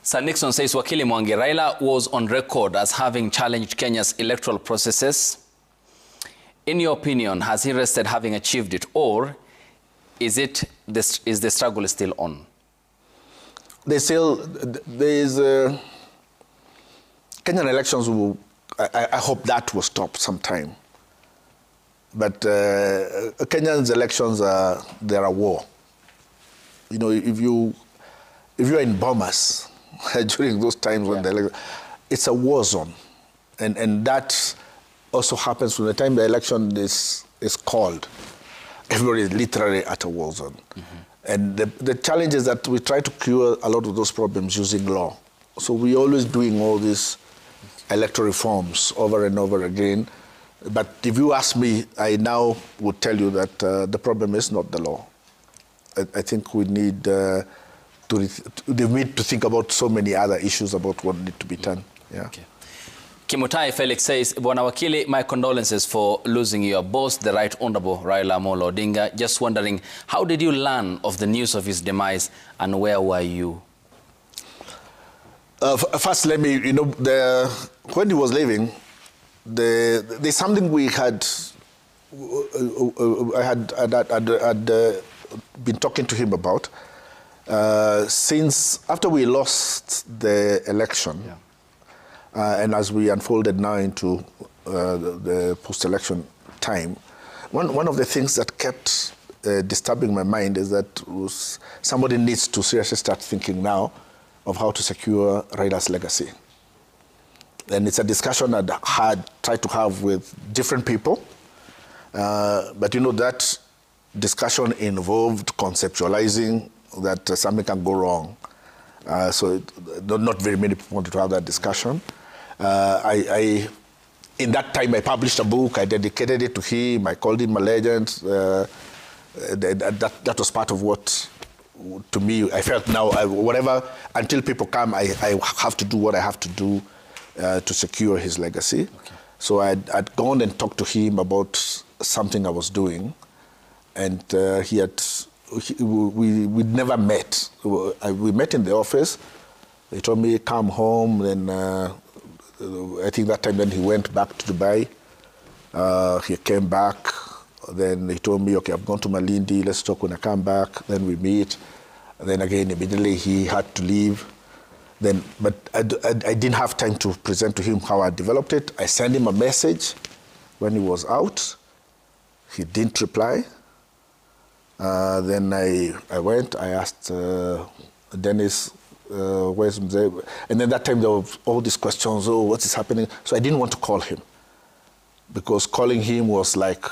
Sir Nixon says, Wakili Mwangi, Raila was on record as having challenged Kenya's electoral processes. In your opinion, has he rested having achieved it, or is the struggle still on? There is Kenyan elections will, I hope that will stop sometime. But Kenya's elections they're a war. You know, if you're in Bomas during those times when the election, it's a war zone. And that also happens from the time the election is called. Everybody is literally at a war zone. And the challenge is that we try to cure a lot of those problems using law. So we're always doing all these electoral reforms over and over again. But if you ask me, I now would tell you that the problem is not the law. I think we need they need to think about so many other issues about what need to be done. Yeah. Okay. Kimutai Felix says, Bwana Wakili, my condolences for losing your boss, the Right Honorable Raila Odinga. Just wondering, how did you learn of the news of his demise and where were you? First, let me, when he was leaving, there's something we had, I had been talking to him about. Since after we lost the election, yeah. And as we unfolded now into the post-election time, one of the things that kept disturbing my mind is that somebody needs to seriously start thinking now of how to secure Raila's legacy. And it's a discussion I'd tried to have with different people, but that discussion involved conceptualizing that something can go wrong. So not very many people wanted to have that discussion. In that time, I published a book. I dedicated it to him. I called him a legend. That was part of what, to me, I felt now, until people come, I have to do what I have to do to secure his legacy. Okay. So I'd gone and talked to him about something I was doing, and we'd never met. We met in the office. He told me, come home, then I think that time then he went back to Dubai. He came back, then he told me, okay, I've gone to Malindi, let's talk when I come back. Then we meet. Then again, immediately he had to leave. But I didn't have time to present to him how I developed it. I sent him a message when he was out. He didn't reply. Then I went, I asked Dennis, where's Mzee? And then that time there were all these questions, oh, what is happening? So I didn't want to call him, because calling him was like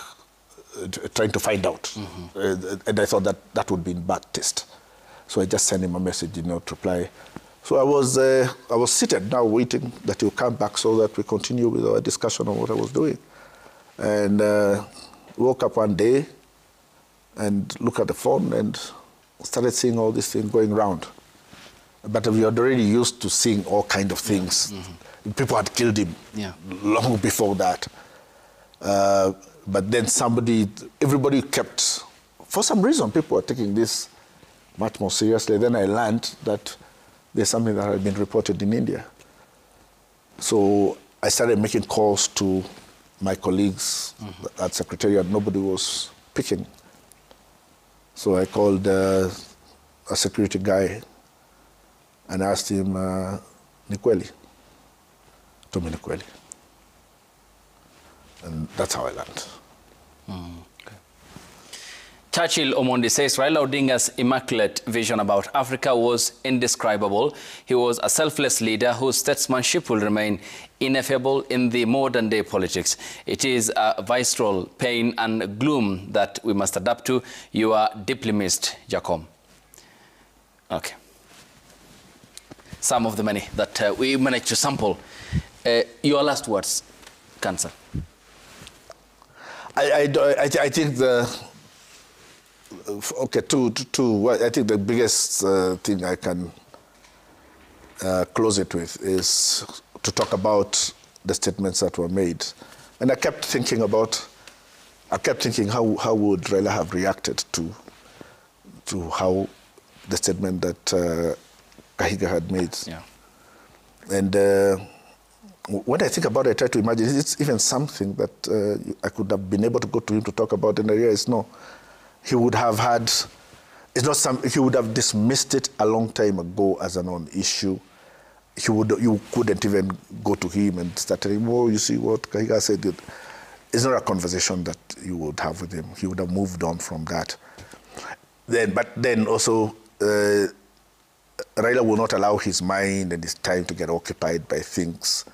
trying to find out. Mm-hmm. And I thought that would be in bad taste. So I just sent him a message, did not reply. So I was seated now waiting that he'll come back so that we continue with our discussion on what I was doing. And woke up one day and looked at the phone and started seeing all these things going around. But we had already used to seeing all kinds of things. Yeah. Mm-hmm. People had killed him long before that. But then everybody kept, for some reason, people were taking this much more seriously. Then I learned that there's something that had been reported in India. So I started making calls to my colleagues at Secretariat. Nobody was picking. So I called a security guy and asked him, Nikweli. Told me Nikweli. And that's how I learned. Okay. Churchill Omondi says Raila Odinga's immaculate vision about Africa was indescribable. He was a selfless leader whose statesmanship will remain ineffable in the modern day politics. It is a visceral pain and gloom that we must adapt to. You are deeply missed, Jacom. Okay. Some of the many that we managed to sample. Your last words, Cancer. I think I think the biggest thing I can close it with is to talk about the statements that were made. And I kept thinking how would Raila have reacted to how the statement that Kahiga had made. Yeah. And when I think about it, I try to imagine, it's even something that I could have been able to go to him to talk about, and I realized, no, he would have had, he would have dismissed it a long time ago as a non-issue. You couldn't even go to him and start telling him, oh, you see what Kahiga said. It's not a conversation that you would have with him. He would have moved on from that. But then also, Raila will not allow his mind and his time to get occupied by things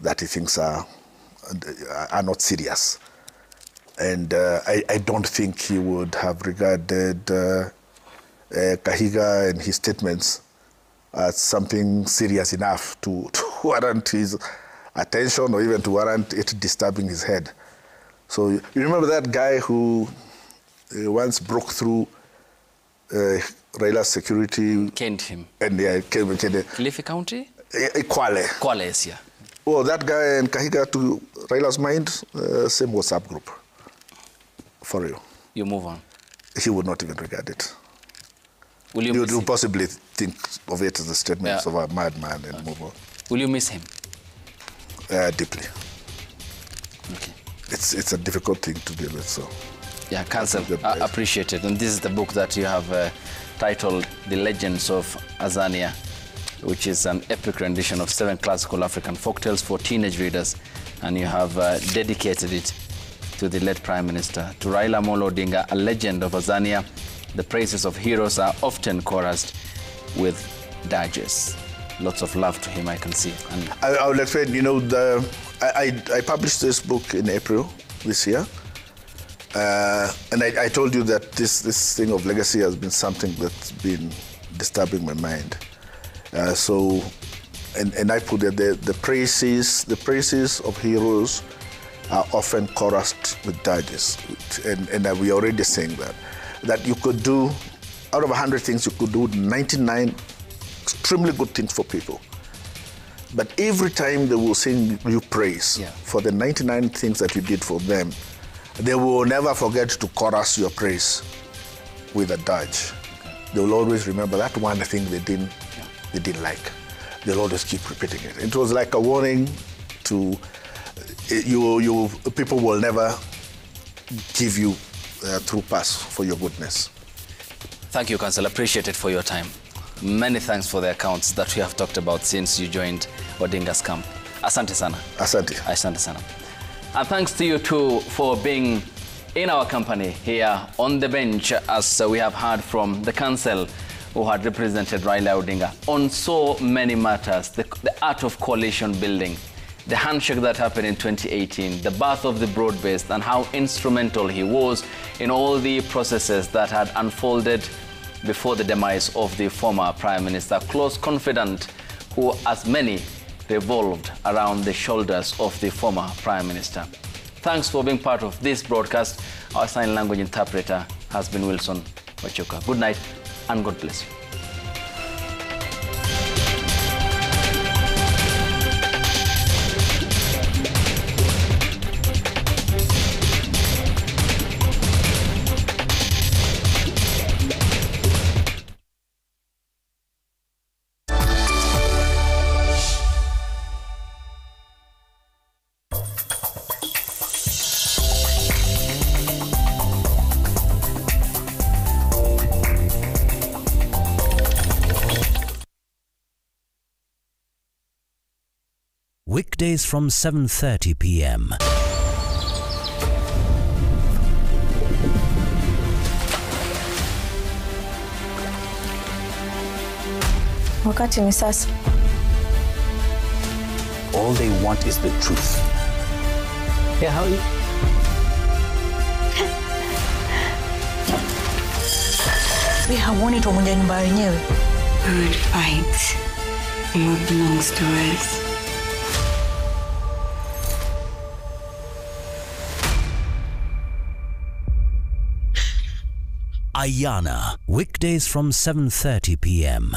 that he thinks are not serious. And I don't think he would have regarded Kahiga and his statements as something serious enough to warrant his attention or even to warrant it disturbing his head. So you remember that guy who once broke through Raila's security caned him. And Kilifi County? Kwale. Kwale, yes, yeah. Well, that guy in Kahiga, to Raila's mind, same WhatsApp group. For you. You move on. He would not even regard it. Will you He would possibly think of it as a statement of a madman and move on. Will you miss him? Deeply. Okay. It's a difficult thing to deal with, so. Yeah, Council, I appreciate it. And this is the book that you have titled The Legends of Azania, which is an epic rendition of 7 classical African folktales for teenage readers. And you have dedicated it to the late Prime Minister, to Raila Odinga, a legend of Azania. The praises of heroes are often chorused with dirges. Lots of love to him, I can see. And I would explain, you know, I published this book in April this year. And I told you that this thing of legacy has been something that's been disturbing my mind. And I put that the praises of heroes are often chorused with dirges. And we are already saying that you could do, out of 100 things, you could do 99 extremely good things for people. But every time they will sing you praise for the 99 things that you did for them, they will never forget to chorus your praise with a dirge. They will always remember that one thing they didn't like. They'll always keep repeating it. It was like a warning to you. People will never give you a true pass for your goodness. Thank you, Council. Appreciate it for your time. Many thanks for the accounts that we have talked about since you joined Odinga's camp. Asante sana. Asante. Asante sana. And thanks to you too for being in our company here on the bench, as we have heard from the Council who had represented Raila Odinga on so many matters, the art of coalition building, the handshake that happened in 2018, the birth of the broad-based, and how instrumental he was in all the processes that had unfolded before the demise of the former Prime Minister, close confidant who, as many, revolved around the shoulders of the former Prime Minister. Thanks for being part of this broadcast. Our sign language interpreter has been Wilson Wachuka. Good night and God bless you. Weekdays from 7:30 p.m. Wakati ni sasa. All they want is the truth. Yeah, how you? We hawoni tumoja nyumba yenyewe. We would fight for what belongs to us. Ayana, weekdays from 7:30 p.m.